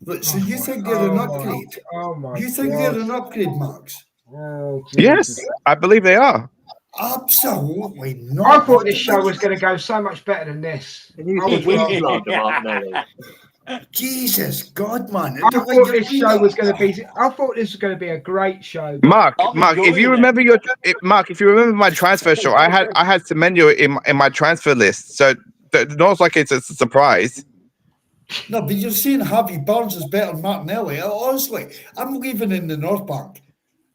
But so you think they're an upgrade? Oh my! You think they're an upgrade, Max? Oh, yes, I believe they are. Absolutely not. I thought this show was going to go so much better than this. Martinelli. Jesus God, man! I thought this show was going to be. I thought this was going to be a great show. Mark, if you remember if you remember my transfer show, I had Semenyo in my transfer list, so not like it's a surprise. No, but you're saying Harvey Barnes is better than Martinelli. Honestly, I'm leaving in the North Bank.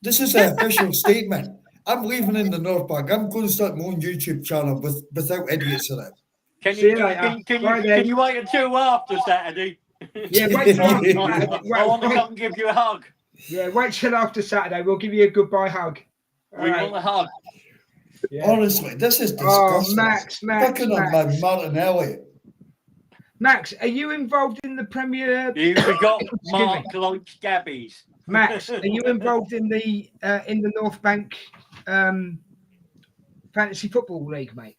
This is an official statement. I'm leaving in the North Bank. I'm going to start my own YouTube channel without idiots in it. Can you wait until after Saturday? Yeah, wait till after. I want to come and give you a hug. Yeah, wait till after Saturday. We'll give you a goodbye hug. We want a hug. Yeah. Honestly, this is disgusting. Max. Picking on my Martinelli. Max, are you involved in the Premier? You forgot Mark likes Gabbies. Max, are you involved in the North Bank Fantasy Football League, mate?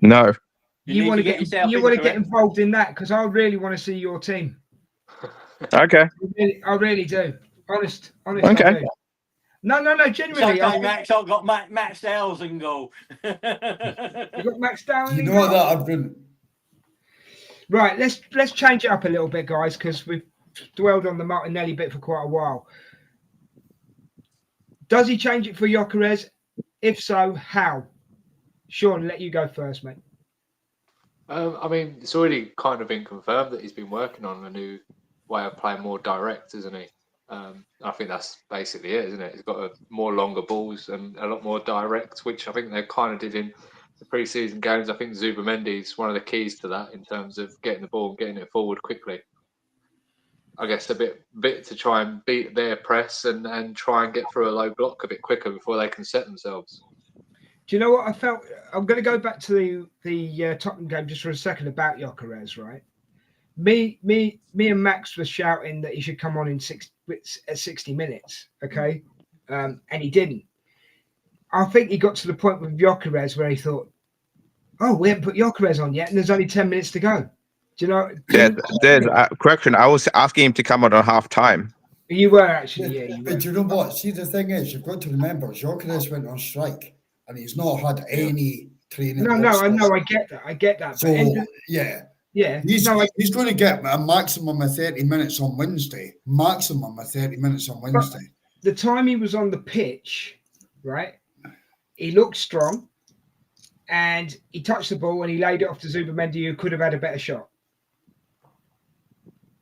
No. You want to get involved in that because I really want to see your team. Okay. I really do. Honest. Okay. I do. No. Genuinely, okay, Max. I've got Max Dowles in goal. You got Max Dowles. You know that I've been. Right. Let's change it up a little bit, guys, because we've dwelled on the Martinelli bit for quite a while. Does he change it for Gyökeres? If so, how? Sean, let you go first, mate. I mean, it's already kind of been confirmed that he's been working on a new way of playing, more direct, isn't he? I think that's basically it, isn't it? He's got more longer balls and a lot more direct, which I think they kind of did in the pre-season games. I think Zubamendi's one of the keys to that in terms of getting the ball and getting it forward quickly. I guess a bit to try and beat their press and try and get through a low block a bit quicker before they can set themselves. Do you know what I felt? I'm going to go back to the Tottenham game just for a second about Gyökeres, right? me and Max were shouting that he should come on in 60 minutes. Okay, and he didn't. I think he got to the point with Gyökeres where he thought, "Oh, we haven't put Gyökeres on yet, and there's only 10 minutes to go." Do you know? There's correction. I was asking him to come on at half time. You were actually, yeah. But you know what? See, the thing is, you've got to remember, Gyökeres went on strike, and he's not had any training. No, I know, I get that. So yeah, he's going to get a maximum of 30 minutes on Wednesday. The time he was on the pitch, right? He looked strong, and he touched the ball and he laid it off to Zubimendi, who could have had a better shot.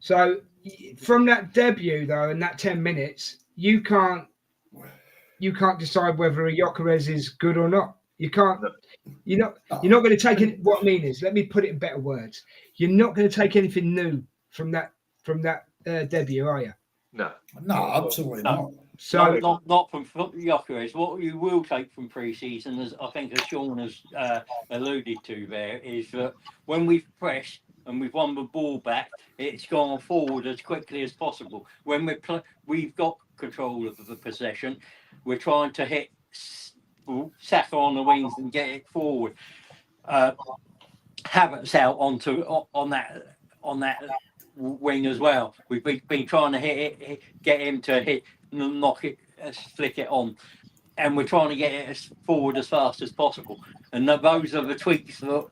So from that debut, though, in that 10 minutes, you can't decide whether a Gyökeres is good or not. You can't. You're not going to take it. What I mean is, let me put it in better words. You're not going to take anything new from that debut, are you? No, absolutely not. So not from Gyökeres. What you will take from pre-season, as I think as Sean has alluded to there, is that when we've pressed and we've won the ball back, it's gone forward as quickly as possible. When we've got control of the possession, we're trying to hit Saka on the wings and get it forward. Havertz out on that wing as well. We've been trying to get him to hit, knock it, flick it on, and we're trying to get it as forward as fast as possible. And those are the tweaks that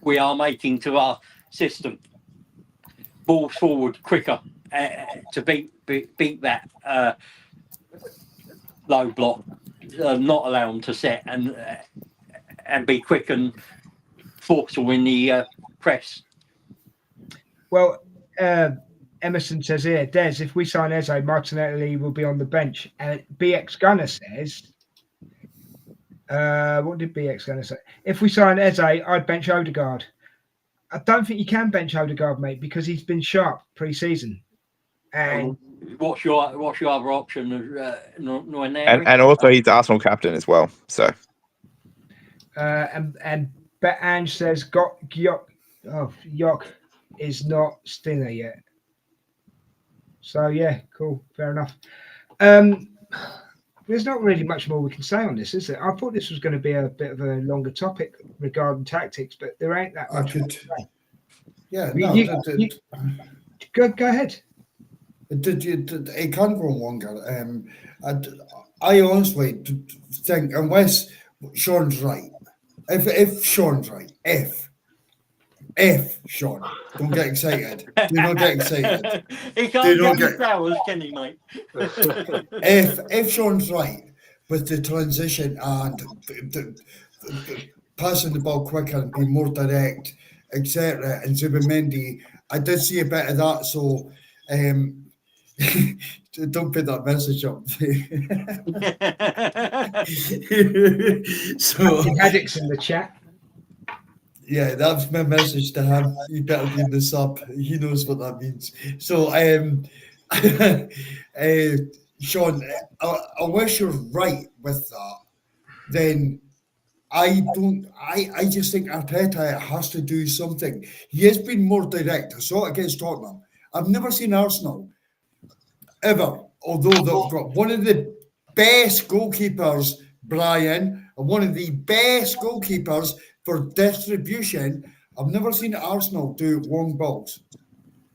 we are making to our system. Balls forward quicker to beat that low block, not allow them to set and be quick and forceful in the press. Well, Emerson says here, Des, if we sign Eze, Martinelli will be on the bench. And BX Gunner says, what did BX Gunner say? If we sign Eze, I'd bench Odegaard. I don't think you can bench Odegaard, mate, because he's been sharp pre-season. And what's your other option? And also he's Arsenal captain as well. So and Ange says Yok is not Stinger yet. So yeah, cool, fair enough. There's not really much more we can say on this, is there? I thought this was going to be a bit of a longer topic regarding tactics, but there ain't that much. Go ahead. It can go longer. I honestly think, unless Sean's right, if Sean's right, if Sean, don't get excited. Do not get excited. He can't get flowers, can he, mate? If Sean's right with the transition and passing the ball quicker and being more direct, etc., and Zubimendi, I did see a bit of that. So don't put that message up. So Addicts in the chat. Yeah, that's my message to him. You better give this up. He knows what that means. So, Sean, unless you're right with that, then I just think Arteta has to do something. He has been more direct. I saw it against Tottenham. I've never seen Arsenal ever, although they've got one of the best goalkeepers, Brian, and one of the best goalkeepers for distribution. I've never seen Arsenal do long balls.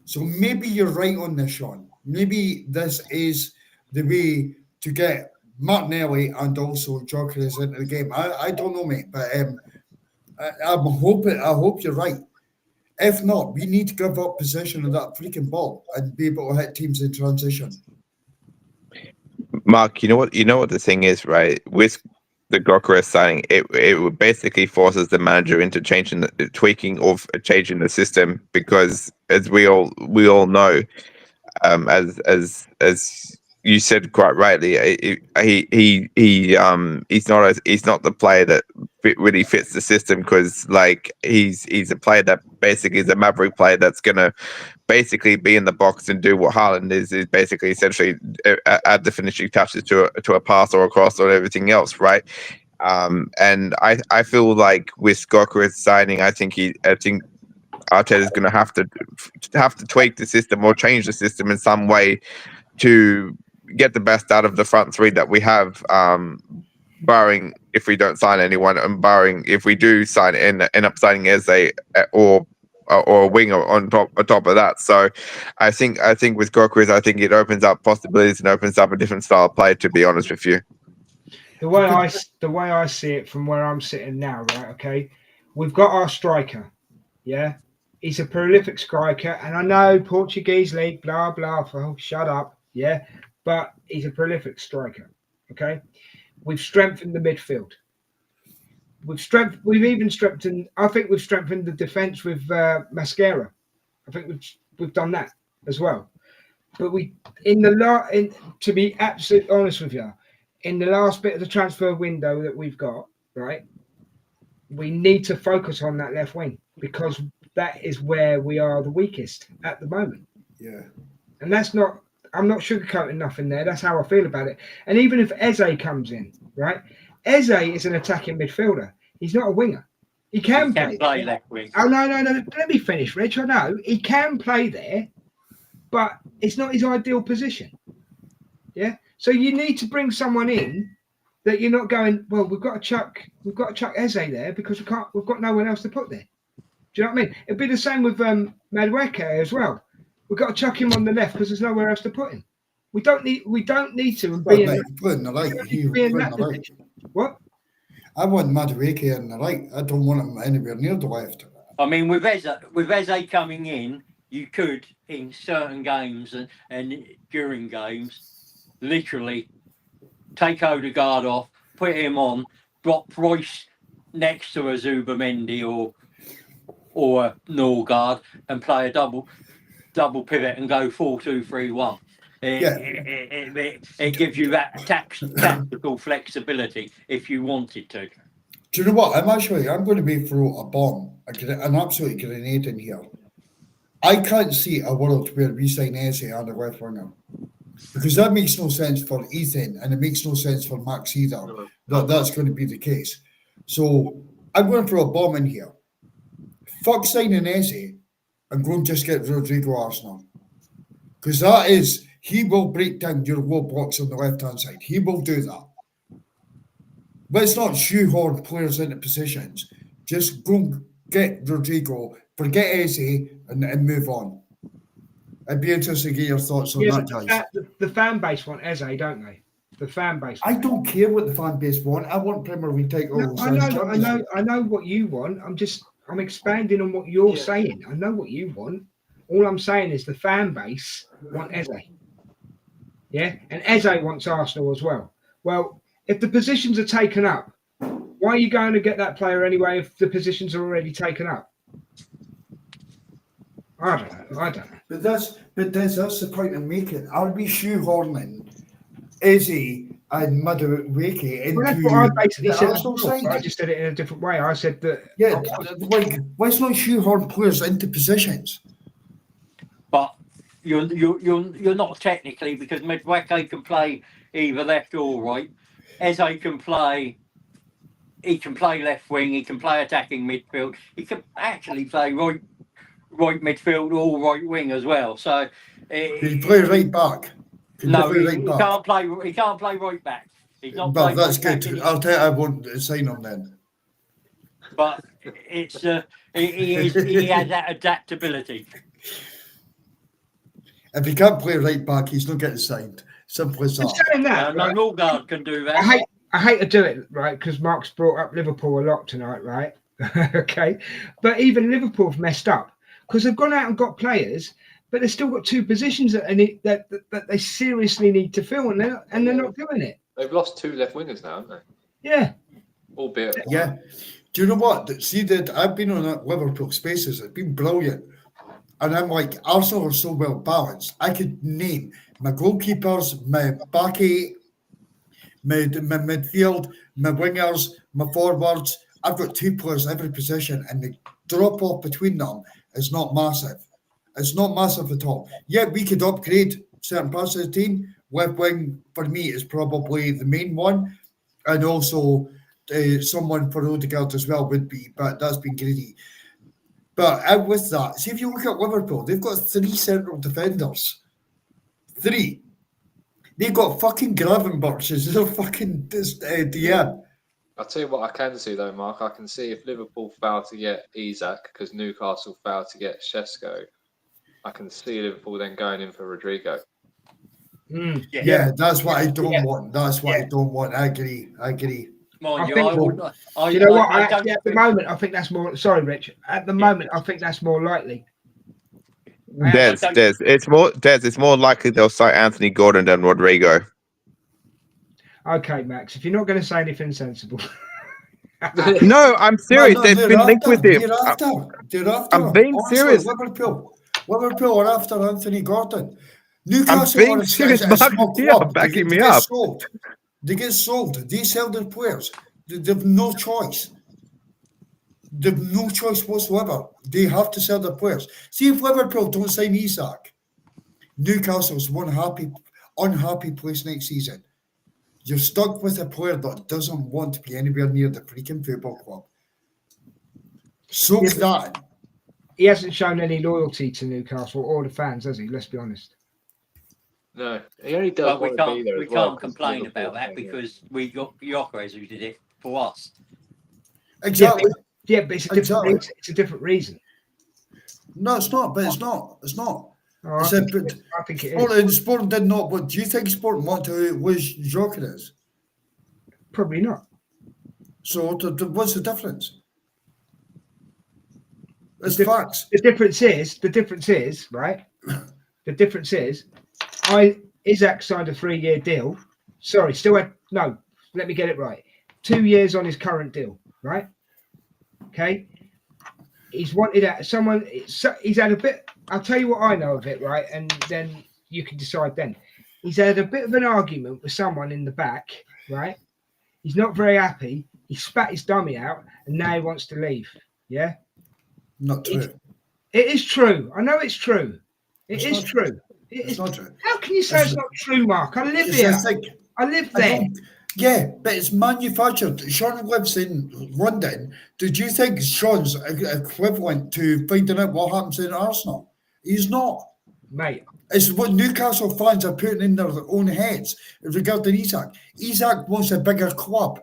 So maybe you're right on this, Sean. Maybe this is the way to get Martinelli and also Gyökeres into the game. I don't know, mate, but I hope you're right. If not, we need to give up possession of that freaking ball and be able to hit teams in transition. Mark, you know what the thing is, right? With the Gyökeres signing, it basically forces the manager into tweaking or changing the system, because as we all know, as you said quite rightly, he's not the player that really fits the system, because like he's a player that basically is a maverick player that's gonna basically be in the box and do what Haaland is basically essentially add the finishing touches to a pass or a cross or everything else, right? And I feel like with Gyökeres signing, I think Arteta's going to have to tweak the system or change the system in some way to get the best out of the front three that we have, barring if we don't sign anyone, and barring if we do end up signing Eze or a winger on top of that. So I think with Gorkris, I think it opens up possibilities and opens up a different style of play, to be honest with you. The way I see it from where I'm sitting now, right? Okay, we've got our striker. Yeah, he's a prolific striker, and I know Portuguese league, blah blah. Oh, shut up. Yeah, but he's a prolific striker. Okay, we've strengthened the midfield. We've even strengthened. I think we've strengthened the defense with Mascara. I think we've done that as well. But to be absolutely honest with you, in the last bit of the transfer window that we've got, right, we need to focus on that left wing because that is where we are the weakest at the moment. Yeah. And I'm not sugarcoating nothing there. That's how I feel about it. And even if Eze comes in, right, Eze is an attacking midfielder. He's not a winger. He can play left wing. Oh, no. Let me finish, Rich. I know he can play there, but it's not his ideal position. Yeah. So you need to bring someone in that you're not going, well, we've got to chuck Eze there because we've got no one else to put there. Do you know what I mean? It'd be the same with Madueke as well. We've got to chuck him on the left because there's nowhere else to put him. We don't need to be in that position. What? I want Madueke on the right. I don't want him anywhere near the left. I mean, with Eze coming in, you could, in certain games and during games, literally take Odegaard off, put him on, drop Royce next to a Zubamendi or a Norgard and play a double pivot and go 4-2-3-1. It gives you that tactical flexibility if you wanted to. Do you know what? I'm going to be throw a bomb, an absolute grenade in here. I can't see a world where we sign Eze on the left winger. Because that makes no sense for Ethan and it makes no sense for Max either. That's going to be the case. So I'm going to throw a bomb in here. Fuck signing Eze and go and just get Rodrigo Arsenal. Because he will break down your low blocks on the left-hand side. He will do that. Let's not shoehorn players into positions. Just go and get Rodrigo, forget Eze, and move on. I'd be interested to get your thoughts on that, guys. The fan base want Eze, don't they? The fan base. I don't care what the fan base want. I want Premier League titles. No, I know what you want. I'm expanding on what you're saying. I know what you want. All I'm saying is the fan base want Eze. Yeah, and Eze wants Arsenal as well. Well, if the positions are taken up, why are you going to get that player anyway if the positions are already taken up? I don't know. But that's the point I'm making. I'll be shoehorning Eze and Madueke into that's what I basically said. Arsenal side. I just did it in a different way. I said that. Yeah, like let's not shoehorn players into positions. But you're not technically, because Madueke can play either left or right. Eze can play. He can play left wing. He can play attacking midfield. He can actually play right midfield or right wing as well. So he play right back. He can't play right back. He's not. Well, that's good. I'll tell you, I won't sign him then. But it's he has that adaptability. If he can't play right back, he's not getting signed. Simple as that. Saying that, right? No, Norgard can do that. I hate to do it, right? Because Mark's brought up Liverpool a lot tonight, right? Okay, but even Liverpool have messed up because they've gone out and got players, but they've still got two positions that they seriously need to fill, and they're not doing it. They've lost two left wingers now, haven't they? Yeah. Albeit. Yeah. Do you know what? See, that I've been on that Liverpool Spaces. It's been brilliant. And I'm like, Arsenal are so well balanced. I could name my goalkeepers, my back eight, my midfield, my wingers, my forwards. I've got two players every position, and the drop off between them is not massive. It's not massive at all. Yeah, we could upgrade certain parts of the team. Left wing for me is probably the main one, and also someone for Odegaard as well would be, but that's been greedy. But out with that, see if you look at Liverpool, they've got 3 central defenders. 3. They've got fucking Gravenberch as their fucking DM. I'll tell you what I can see though, Mark. I can see if Liverpool fail to get Isak because Newcastle failed to get Šeško, I can see Liverpool then going in for Rodrigo. Yeah, that's what I don't want. That's what I don't want. I agree. Mind I you, think- I would. You know what? I don't Actually, at the moment, I think that's more. Sorry, Rich. At the moment, I think that's more likely. Des, it's more likely they'll sign Anthony Gordon than Rodrigo. Okay, Max. If you're not going to say anything sensible, No, I'm serious. No, They've they're been linked after, with him. They're after I'm him. being Honestly, serious. Liverpool are after Anthony Gordon. Newcastle being are serious, a Mark. small Yeah, club. backing They me get up. sold. They get sold. They sell their players. They've no choice. They've no choice whatsoever. They have to sell their players. See if Liverpool don't sign Isak, Newcastle's one unhappy place next season. You're stuck with a player that doesn't want to be anywhere near the freaking football club. Soak that. he hasn't shown any loyalty to Newcastle or the fans, has he? Let's be honest. No, he only does But we want to be can't there. we as well, can't 'cause complain Liverpool about that fan, yeah. because we got Gyökeres who did it for us. Exactly. Yeah, but it's a different. Exactly. Reason. It's a different reason. No, it's not. But it's not. It's not. Oh, I said, but I think it is. Sporting did not. But do you think Sporting want to lose Gyökeres? Probably not. So what's the difference? It's facts. The difference is, right? The difference is, Isak signed a 3-year deal. Sorry, no, let me get it right. 2 years on his current deal, right? Okay. He's wanted at someone, he's had a bit, I'll tell you what I know of it, right? And then you can decide then. He's had a bit of an argument with someone in the back, right? He's not very happy. He spat his dummy out and now he wants to leave. Yeah. Not true. It is true. I know it's true. It's It is not true. It's not true. How can you say it's not true, Mark? I live It's here. a thing. I live I there. don't- Yeah, but it's manufactured. Sean lives in London. Did you think Sean's equivalent to finding out what happens in Arsenal? He's not. Mate, It's what Newcastle fans are putting in their own heads regarding Isak. Isak wants a bigger club.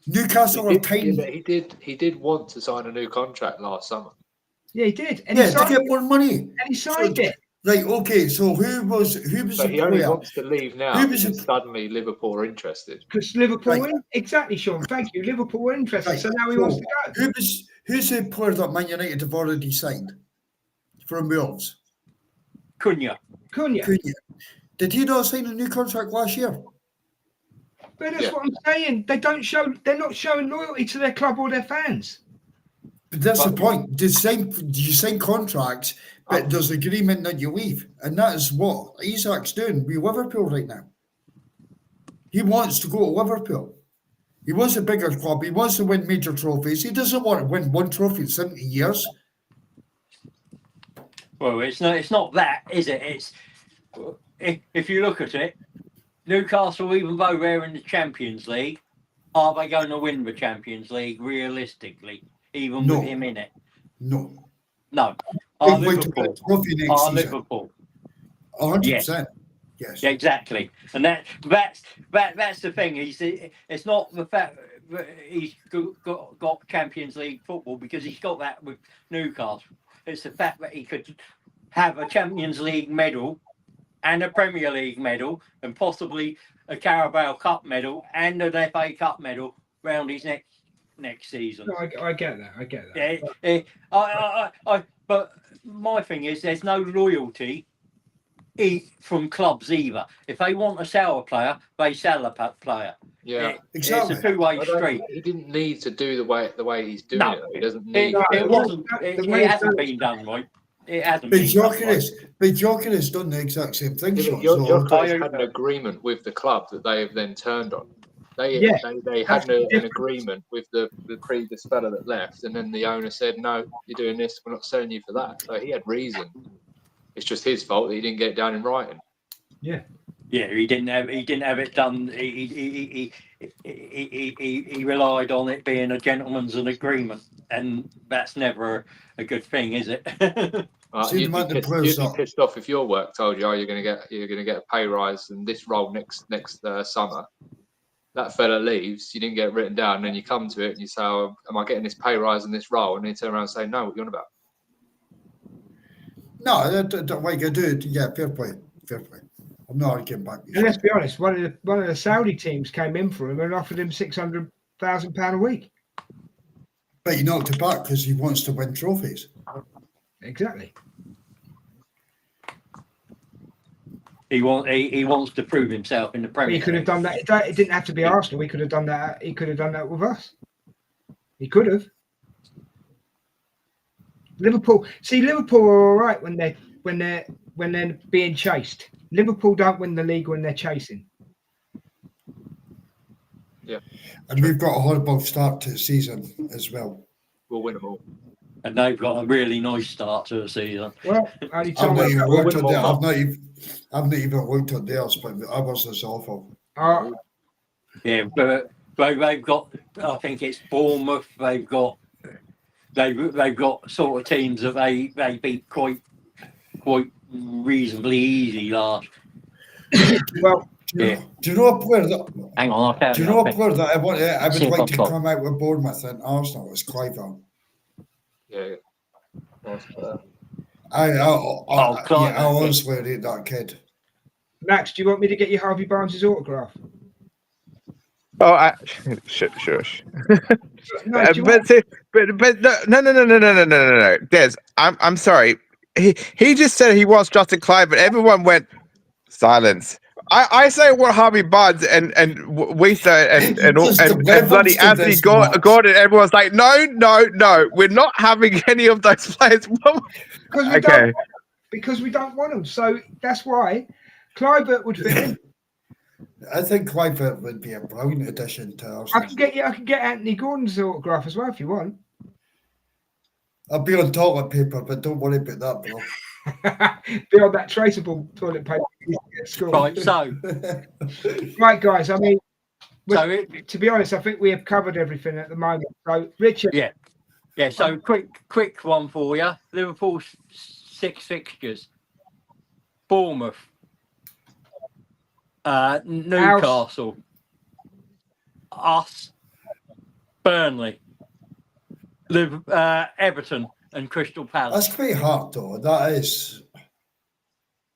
Newcastle are tiny. He did want to sign a new contract last summer. yeah, he did. And Yeah, he to signed get it. more money. And he signed it. Right, okay, so who was But the he only player? wants to leave now Who was because it? suddenly Liverpool are interested. Because Liverpool Right. win. Exactly, Sean. Thank you. Liverpool were interested. Right, So now he so wants to go. Who's the player that Man United have already signed from Wales? Cunha. Cunha. Cunha. Did he not sign a new contract last year? But that's Yeah. what I'm saying. They're not showing loyalty to their club or their fans. But that's the point. You sign contracts, but there's agreement that you leave. And that is what Isak's doing with Liverpool right now. He wants to go to Liverpool. He wants a bigger club. He wants to win major trophies. He doesn't want to win one trophy in 70 years. Well, it's not that, is it? It's if you look at it, Newcastle, even though they're in the Champions League, are they going to win the Champions League realistically, even No. with him in it? No. No. They're Are going to win Liverpool? a trophy next Are season. Liverpool? 100%. Yes. Yeah, exactly. And that's the thing. It's not the fact that he's got Champions League football because he's got that with Newcastle. It's the fact that he could have a Champions League medal and a Premier League medal and possibly a Carabao Cup medal and an FA Cup medal round his next season. No, I get that. Yeah, but my thing is there's no loyalty from clubs either. If they want to sell a player, they sell a player. Yeah, Exactly. It's a two-way street. He didn't need to do the way he's doing No. it. He doesn't need. It wasn't. The way It it's hasn't done- been done right. It hasn't But been done right. Gyökeres done the exact same thing. Sean, Gyökeres had an agreement with the club that they have then turned on. They had an agreement with the previous fella that left, and then the owner said, "No, you're doing this. We're not selling you for that." So he had reason. It's just his fault that he didn't get it down in writing. Yeah, he didn't have it done. he relied on it being a gentleman's agreement, and that's never a good thing, is it? See, You'd the be players are- pissed off if your work told you, oh, you're going to get a pay rise in this role next summer. That fella leaves, you didn't get it written down, and then you come to it and you say, oh, am I getting this pay rise in this role? And then you turn around and say, no, what are you on about? No, like I do. Yeah, fair play. I'm not arguing back. And let's be honest, one of the Saudi teams came in for him and offered him £600,000 a week. But he knocked it back because he wants to win trophies. Exactly. He wants to prove himself in the Premier He could have League. done that. It didn't have to be Arsenal. He could have done that. He could have done that with us. He could have. Liverpool are all right when they're being chased. Liverpool don't win the league when they're chasing. Yeah. And we've got a horrible start to the season as well. We'll win them all. And they've got a really nice start to the season. Well, only I've time not even we'll looked win at them all. I've not even looked at theirs, but ours is awful. Yeah, but they've got. I think it's Bournemouth. They've got sort of teams that they beat quite reasonably easy last. well, Yeah. Do you know a player that? Hang on, I'll tell Do you you. know a player that I would See if like I've to got- come out with Bournemouth and Arsenal? It's Clive. Yeah. Nice player. I Clive, yeah. honestly rate that kid. Max, do you want me to get you Harvey Barnes' autograph? Oh, sure. No, do you But no. Des, I'm sorry. He just said he wants Justin Clive, but everyone went silence. I say what Harvey Barnes and Wisa and bloody Anthony Gordon. Everyone's like, no, we're not having any of those players. because we don't want them. So that's why Clivert would fit in. I think Clive would be a brilliant addition to Arsenal. I can get Anthony Gordon's autograph as well if you want. I'll be on toilet paper, but don't worry about that, bro. Be on that traceable toilet paper at school. Right, so Right, guys. I mean, so to be honest, I think we have covered everything at the moment. So, Richard, yeah. So quick one for you. Liverpool's 6 fixtures: Bournemouth, Newcastle, us, Burnley, Everton, and Crystal Palace. That's quite hard, though. That is.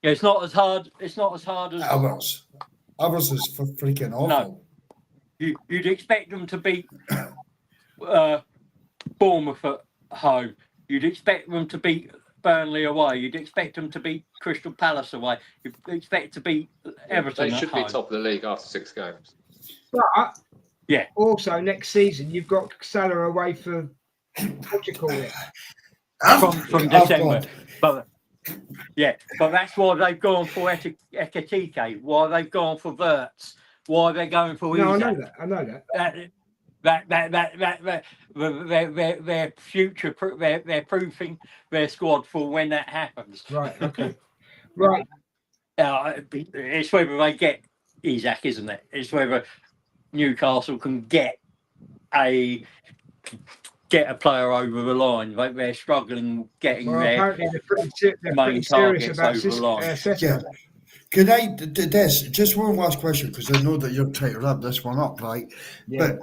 Yeah, it's not as hard. It's not as hard as Ours. Ours is freaking awful. you'd expect them to beat Bournemouth at home. You'd expect them to beat Burnley away. You'd expect them to beat Crystal Palace away. You'd expect to beat Everton They at should home. be top of the league after 6 games. but Yeah. also next season you've got Salah away for what do you call it? From December. But that's why they've gone for Ekatike, why they've gone for Wirtz, why they're going for No, Isak. I know that. Their future, they're proofing their squad for when that happens. Right. Okay. Right. It's whether they get Isak, isn't it? It's whether Newcastle can get a player over the line. They're struggling getting Well, their apparently they're pretty main serious targets about over the line. Cesco. Can I, Des, just one last question, because I know that you're trying to wrap this one up, right? Yeah. But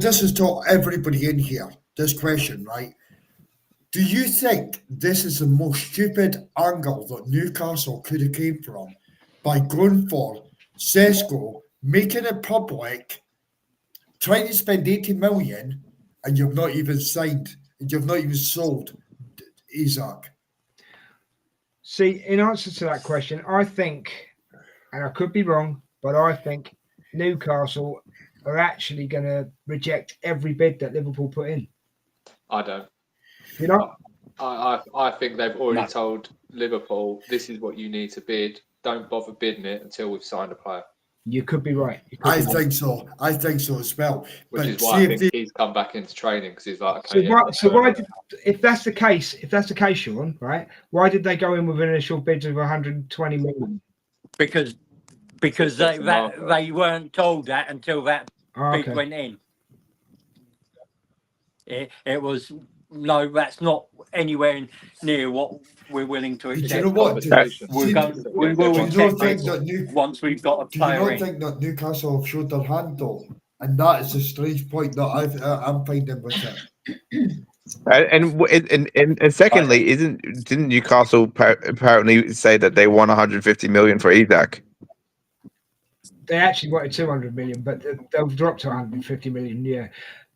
this is to everybody in here, this question, right? Do you think this is the most stupid angle that Newcastle could have came from by going for Cesco, making it public, trying to spend 80 million, and you've not even signed, and you've not even sold Isak? See, in answer to that question, I think, and I could be wrong, but I think Newcastle are actually going to reject every bid that Liverpool put in. I don't. You know? I think they've already told Liverpool, this is what you need to bid. Don't bother bidding it until we've signed a player. You could be right. I think so. I think so as well. Which But is why I think he's come back into training, because he's like, okay. If that's the case, Sean, right? Why did they go in with initial bids of 120 million? Because they weren't told that until that Oh, bid okay. went in. It was, no, that's not anywhere near what we're willing to But you accept. know what? Conversation. We will Do you not accept think it that once we've got a Do you player not in. think that Newcastle have showed their hand though? And that is the strange point that I'm finding with it. And secondly, didn't Newcastle apparently say that they won 150 million for Isaac? They actually wanted 200 million, but they'll drop to 150 million. Yeah.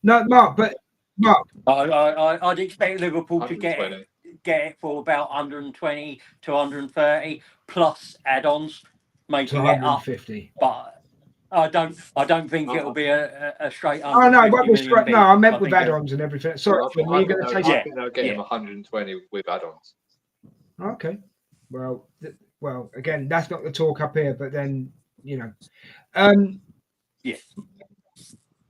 No, Mark, but Mark, I'd expect Liverpool to 120. get it for about 120 to 130 plus add-ons, to making it up. 150. But I don't think it'll be a straight Oh no, it 150 won't be million straight. bid. No, I meant I with think it'll- add-ons and everything. Sorry, I Finn, were you going to say think something? they'll get him 120 with add-ons. Okay. Well, again, that's not the talk up here, but then Yeah,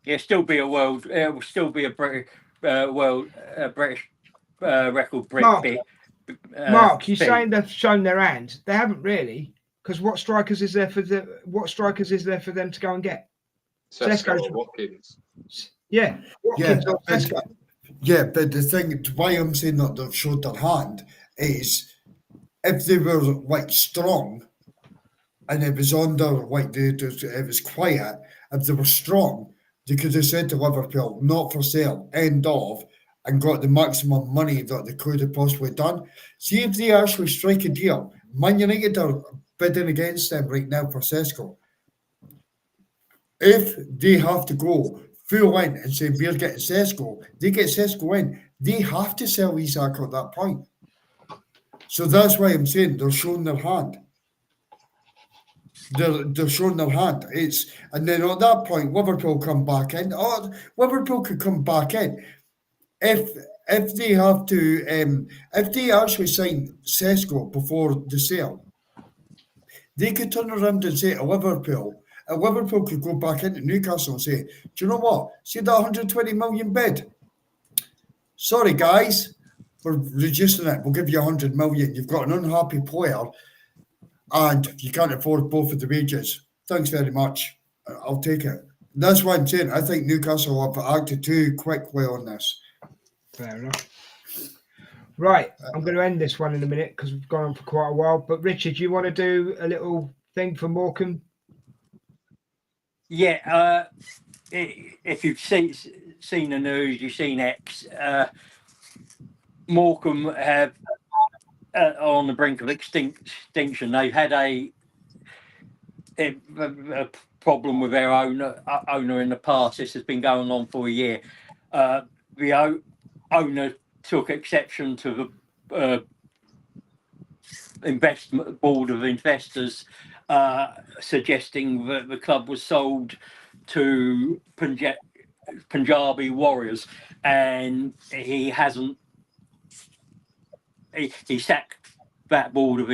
it'll still be a world. It will still be a British British record break Mark, bit. Mark, you're fee. saying they've shown their hand. They haven't really, because what strikers is there for them to go and get? Sesko or Watkins. Yeah, Watkins or but- Sesko. Yeah, but the thing, why I'm saying that they've showed their hand is if they were like strong and it was under like it was quiet, if they were strong, they could have said to Liverpool, not for sale, end of, and got the maximum money that they could have possibly done. See if they actually strike a deal. Man United are bidding against them right now for Sesko. If they have to go full in and say we're getting Sesko, they get Sesko in. They have to sell Isak at that point. So that's why I'm saying they're showing their hand. They're showing their hand. And then at that point, Liverpool come back in. Oh, Liverpool could come back in if they have to. If they actually sign Sesko before the sale, they could turn around and say to Liverpool. Liverpool could go back into Newcastle and say, "Do you know what? See that 120 million bid? Sorry, guys, we're reducing it. We'll give you 100 million. You've got an unhappy player, and you can't afford both of the wages. Thanks very much. I'll take it." That's what I'm saying. I think Newcastle have acted too quickly on this. Fair enough. Right, I'm going to end this one in a minute because we've gone on for quite a while. But Richard, do you want to do a little thing for Morecambe? Yeah, if you've seen the news, you've seen X. Morecambe have on the brink of extinction. They've had a problem with their owner in the past. This has been going on for a year. The owner took exception to the investment board of investors suggesting that the club was sold to Punjabi Warriors, and he hasn't. He sacked that board,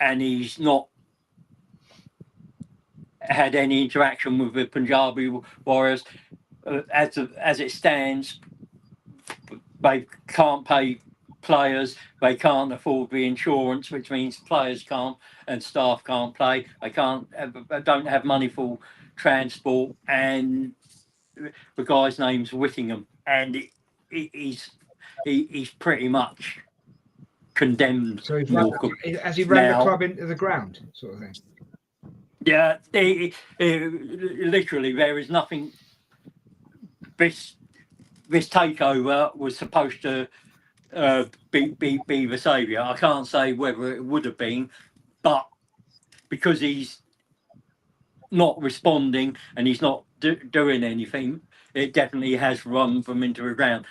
and he's not had any interaction with the Punjabi Warriors. As it stands, they can't pay players, they can't afford the insurance, which means players can't and staff can't play. They don't have money for transport, and the guy's name's Whittingham, and he's pretty much condemned. So Morecambe. has he ran the Now- club into the ground, sort of thing? Yeah, literally, there is nothing. This takeover was supposed to be the saviour. I can't say whether it would have been, but because he's not responding and he's not doing anything, it definitely has run them into the ground.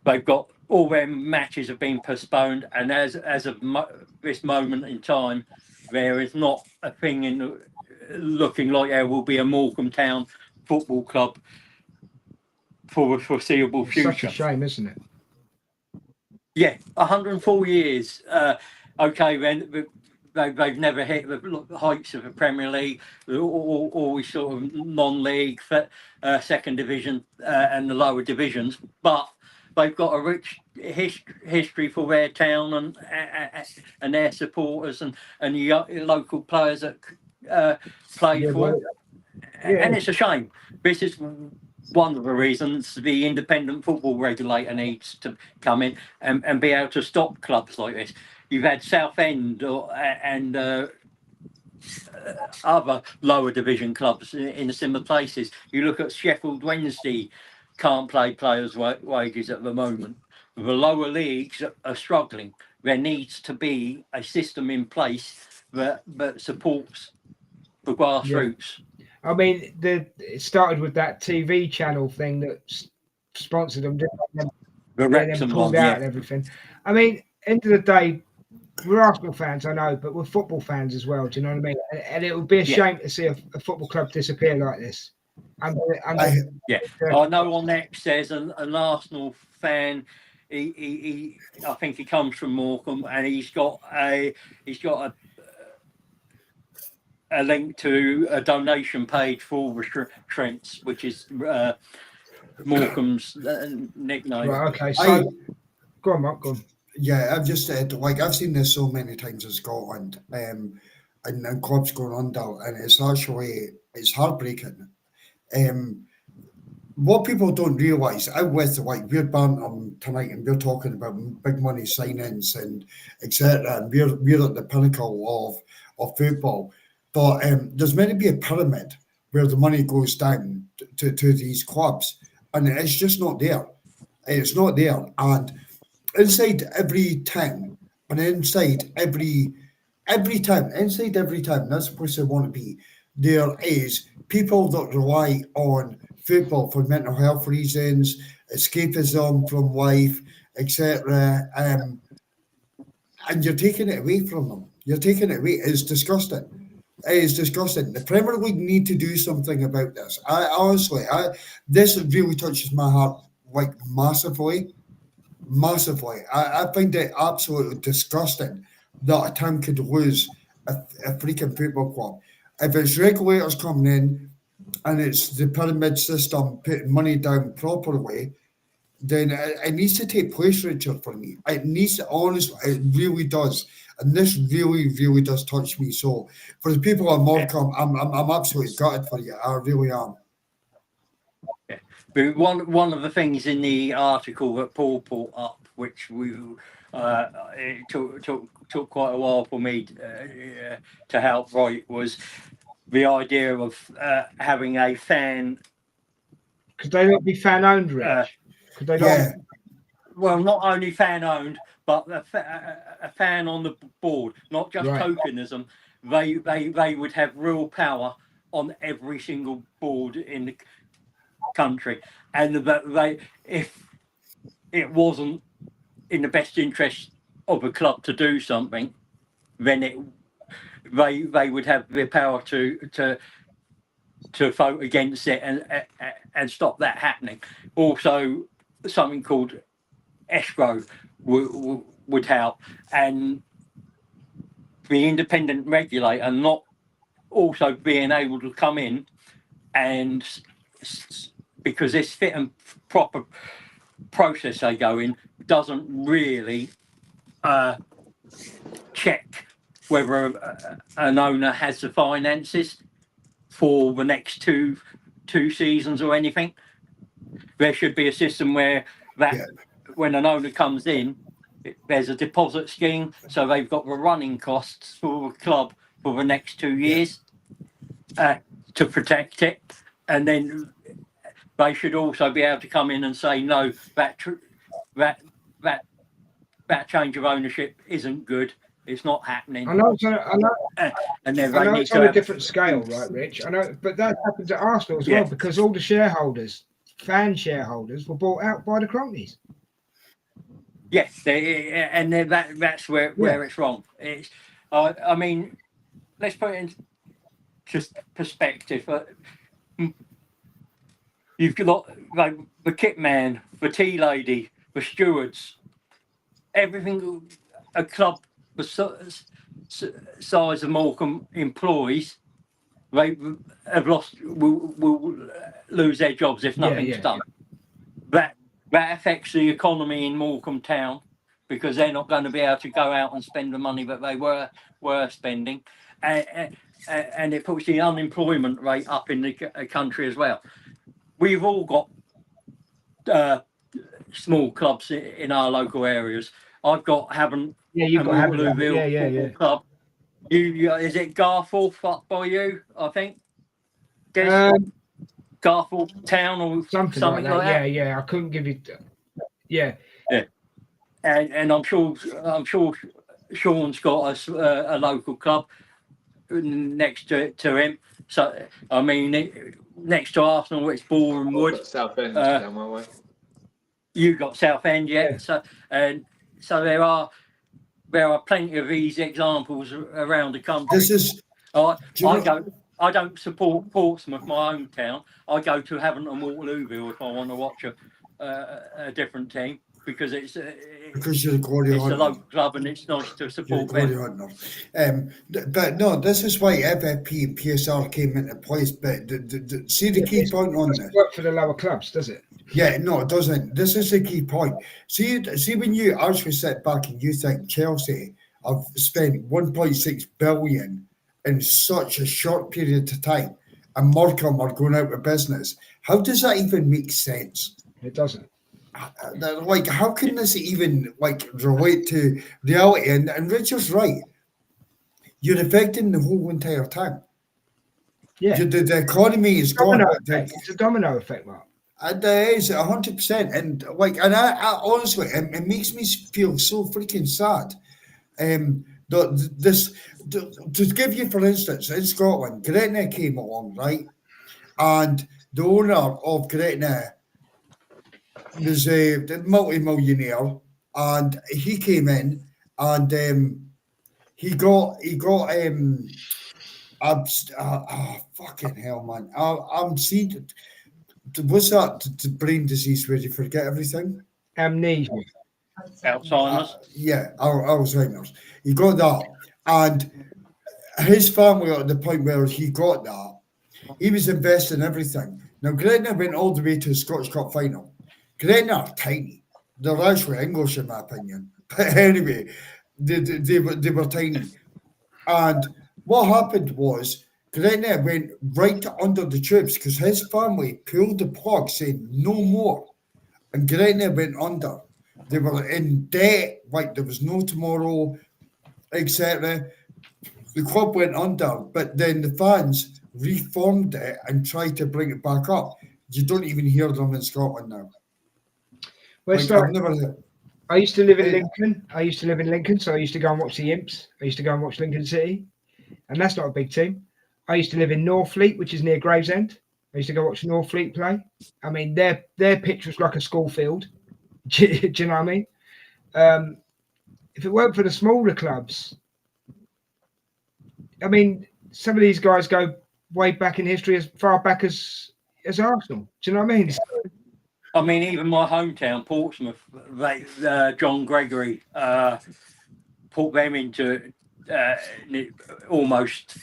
They've got all their matches have been postponed, and as of this moment in time, there is not a thing looking like there will be a Morecambe Town football club for the foreseeable It's future. such a shame, isn't it? Yeah, 104 years. Okay, then they've never hit the heights of the Premier League, always sort of non-league, second division, and the lower divisions, but they've got a rich history for their town and their supporters and the local players that play for it. and it's a shame. This is one of the reasons the independent football regulator needs to come in and be able to stop clubs like this. You've had Southend and other lower division clubs in similar places. You look at Sheffield Wednesday, can't pay players' wages at the moment. The lower leagues are struggling. There needs to be a system in place that supports the grassroots. I mean, it started with that TV channel thing that sponsored them, The then Wrexham pulled one, out yeah. and everything. I mean, end of the day, we're Arsenal fans, I know, but we're football fans as well. Do you know what I mean? And it would be a shame to see a football club disappear like this. I know on X there's an Arsenal fan. He I think he comes from Morecambe, and he's got a link to a donation page for the Trents, which is Morecambe's nickname. Right, okay, so go on, Mark, go on. Yeah, I've just said, like, I've seen this so many times in Scotland, and clubs going under, and it's heartbreaking. What people don't realise, out with, like, we're bantam tonight, and we're talking about big money signings and etc. And we're at the pinnacle of football, but there's meant to be a pyramid where the money goes down to these clubs, and it's just not there. It's not there, and inside every town, and inside every town, that's the place I want to be. There is people that rely on football for mental health reasons, escapism from life, etc. And you're taking it away from them. You're taking it away. It's disgusting. It is disgusting. The Premier League need to do something about this. This really touches my heart, like, massively. I find it absolutely disgusting that a town could lose a freaking football club. If it's regulators coming in and it's the pyramid system putting money down properly, then it needs to take place, Richard, for me. It needs to, honestly, it really does. And this really, really does touch me. So for the people on Morecambe, I'm absolutely gutted for you. I really am. But one of the things in the article that Paul put up, which it took quite a while for me to help write, was the idea of having a fan. Could they not be fan owned, Rich? Could they not? Well, not only fan owned, but a fan on the board, not just tokenism. They would have real power on every single board in the country, and that if it wasn't in the best interest of a club to do something, then they would have the power to vote against it and stop that happening. Also, something called escrow would help, and the independent regulator not also being able to come in and, because this fit and proper process they go in doesn't really check whether an owner has the finances for the next two seasons or anything. There should be a system where when an owner comes in, there's a deposit scheme, so they've got the running costs for the club for the next 2 years to protect it, and then they should also be able to come in and say no, that change of ownership isn't good. It's not happening. I know and then I know it's on a different scale, right, Rich? I know, but that happens at Arsenal as well, because all the shareholders, fan shareholders, were bought out by the cronies. Yes, and then that's where it's wrong. It's, I mean, let's put it in just perspective. You've got like the kit man, the tea lady, the stewards, everything a club the size of Morecambe employs, they have will lose their jobs if nothing's done. That affects the economy in Morecambe town, because they're not going to be able to go out and spend the money that they were spending, and it puts the unemployment rate up in the country as well. We've all got small clubs in our local areas. I've got Havant you've and got Havant, Waterlooville Football Club. You is it Garforth up by you? I think. Garforth Town or something like that. Yeah. I couldn't give you. Yeah. And I'm sure Sean's got a local club next to him. So I mean, next to Arsenal, it's Boreham Wood. Southend down my way. You got Southend, yeah. So there are plenty of these examples around the country. This is. I don't support Portsmouth, my hometown. I go to Havant and Waterlooville if I want to watch a different team, because it's you're a local club and it's nice to support them. But no, this is why FFP and PSR came into place. But see the key point on this. Work for the lower clubs, does it? Yeah, no, it doesn't. This is the key point. See when you actually sit back and you think Chelsea have spent 1.6 billion in such a short period of time, and Morecambe are going out of business. How does that even make sense? It doesn't. Like, how can this even relate to reality? And Richard's right. You're affecting the whole entire time. Yeah, the economy is gone. It's a domino effect, Mark. And it is 100%. And I honestly, it makes me feel so freaking sad. To give you, for instance, in Scotland, Gretna came along, right? And the owner of Gretna was a multi-millionaire, and he came in and he got fucking hell, man. I'm seeing. What's that? The brain disease where you forget everything? Amnesia. Alzheimer's. Alzheimer's. He got that, and his family at the point where he got that, he was investing everything. Now Gretna went all the way to the Scottish Cup final. Gretna are tiny. They're actually English in my opinion. But anyway, they were tiny. And what happened was Gretna went right under the tubes because his family pulled the plug saying no more. And Gretna went under. They were in debt, like there was no tomorrow, etc. The club went under, but then the fans reformed it and tried to bring it back up. You don't even hear them in Scotland now. I used to live in Lincoln. So I used to go and watch the Imps. I used to go and watch Lincoln City, and that's not a big team. I used to live in Northfleet, which is near Gravesend. I used to go watch Northfleet play. I mean, their pitch was like a school field. Do you know what I mean? If it weren't for the smaller clubs, I mean, some of these guys go way back in history, as far back as Arsenal. Do you know what I mean? I mean, even my hometown, Portsmouth, John Gregory put them into almost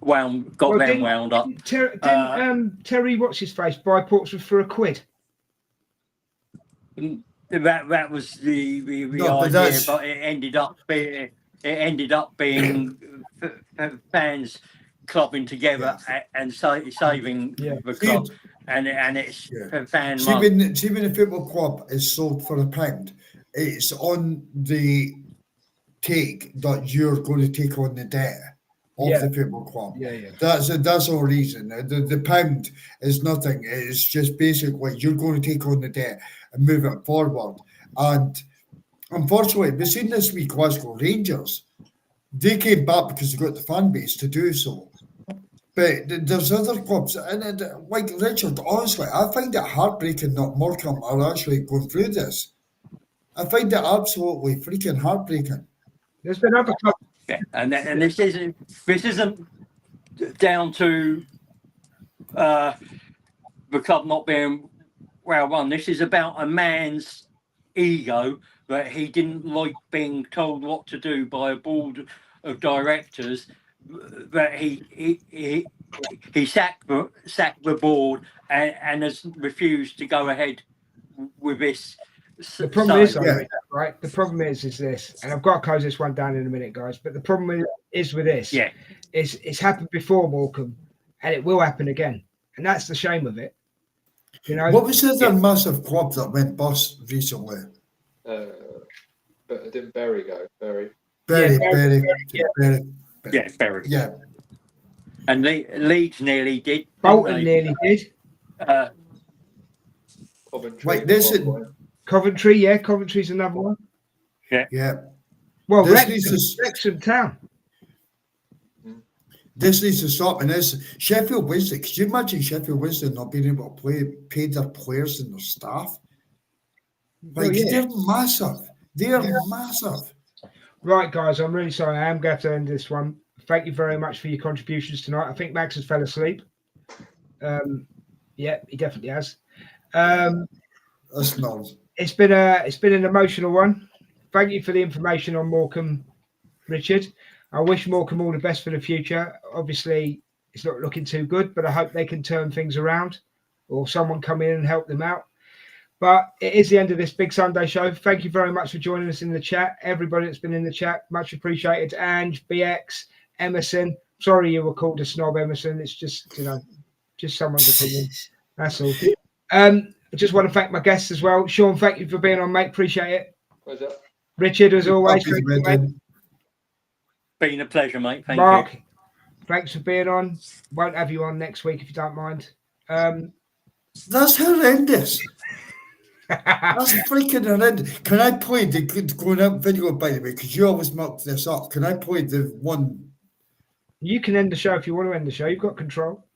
wound up. Terry, what's his face, buy Portsmouth for £1? That was the idea, but it ended up being fans clubbing together and saving the club, and it's fan money. See when a football club is sold for £1, it's on the take that you're going to take on the debt of the football club. That's the whole reason. The pound is nothing. It's just basically you're going to take on the debt and move it forward. And unfortunately, we've seen this week Glasgow Rangers. They came back because they got the fan base to do so. But there's other clubs, and like Richard, honestly, I find it heartbreaking that Morecambe are actually going through this. I find it absolutely freaking heartbreaking. There's been other clubs. Yeah, and this isn't down to the club not being well run. This is about a man's ego that he didn't like being told what to do by a board of directors. That he sacked the board and has refused to go ahead with this The problem is, So- Yeah. right? The problem is this, and I've got to close this one down in a minute, guys. But the problem is with this, yeah, is it's happened before, Morecambe, and it will happen again, and that's the shame of it. You know, What was the other massive club that went bust recently? But didn't Berry go? Berry. Bury. yeah, very. Yeah. And Leeds nearly did. didn't Bolton they? nearly did. Coventry. Wait, this is- Coventry, yeah, Coventry's another one. Yeah. Well, This Wrexham, needs to- Wrexham Town. This needs to stop. And this Sheffield Wednesday. Could you imagine Sheffield Wednesday not being able to pay their players and their staff? Like, yeah. they're massive. They're massive. Right, guys, I'm really sorry. I am going to end this one. Thank you very much for your contributions tonight. I think Max has fell asleep. Yeah, he definitely has. That's not. It's been an emotional one. Thank you for the information on Morecambe, Richard. I wish Morecambe all the best for the future. Obviously, it's not looking too good, but I hope they can turn things around, or someone come in and help them out. But it is the end of this Big Sunday show. Thank you very much for joining us in the chat. Everybody that's been in the chat, much appreciated. Ange, BX, Emerson. Sorry you were called a snob, Emerson. It's just, just someone's opinion. That's all. I just want to thank my guests as well. Sean, thank you for being on, mate. Appreciate it. Pleasure. Richard, as always. Thank you, Thank you, mate. Been a pleasure, mate. Thank Mark, you. thanks for being on. Won't have you on next week if you don't mind. That's horrendous. That's freaking horrendous. Can I play the going out video, by the way? Because you always mark this up. Can I play the one? You can end the show if you want to end the show. You've got control.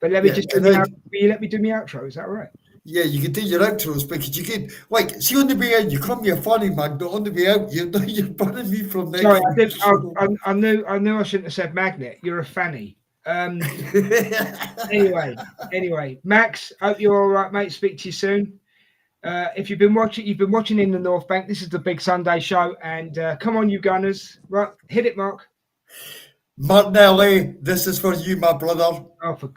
But let me Yeah, just can do I- will you let me do my outro? Is that all right? Yeah, you can do your outros because you can, like, see on the way in, you come here funny, man, but on the way out, you're banning me from next Sorry, week. I knew I shouldn't have said magnet. You're a fanny. Anyway, Max, hope you're all right, mate. Speak to you soon. If you've been watching in the North Bank. This is the Big Sunday show, and come on, you Gunners. Right, hit it, Mark. Martinelli, this is for you, my brother. Oh, for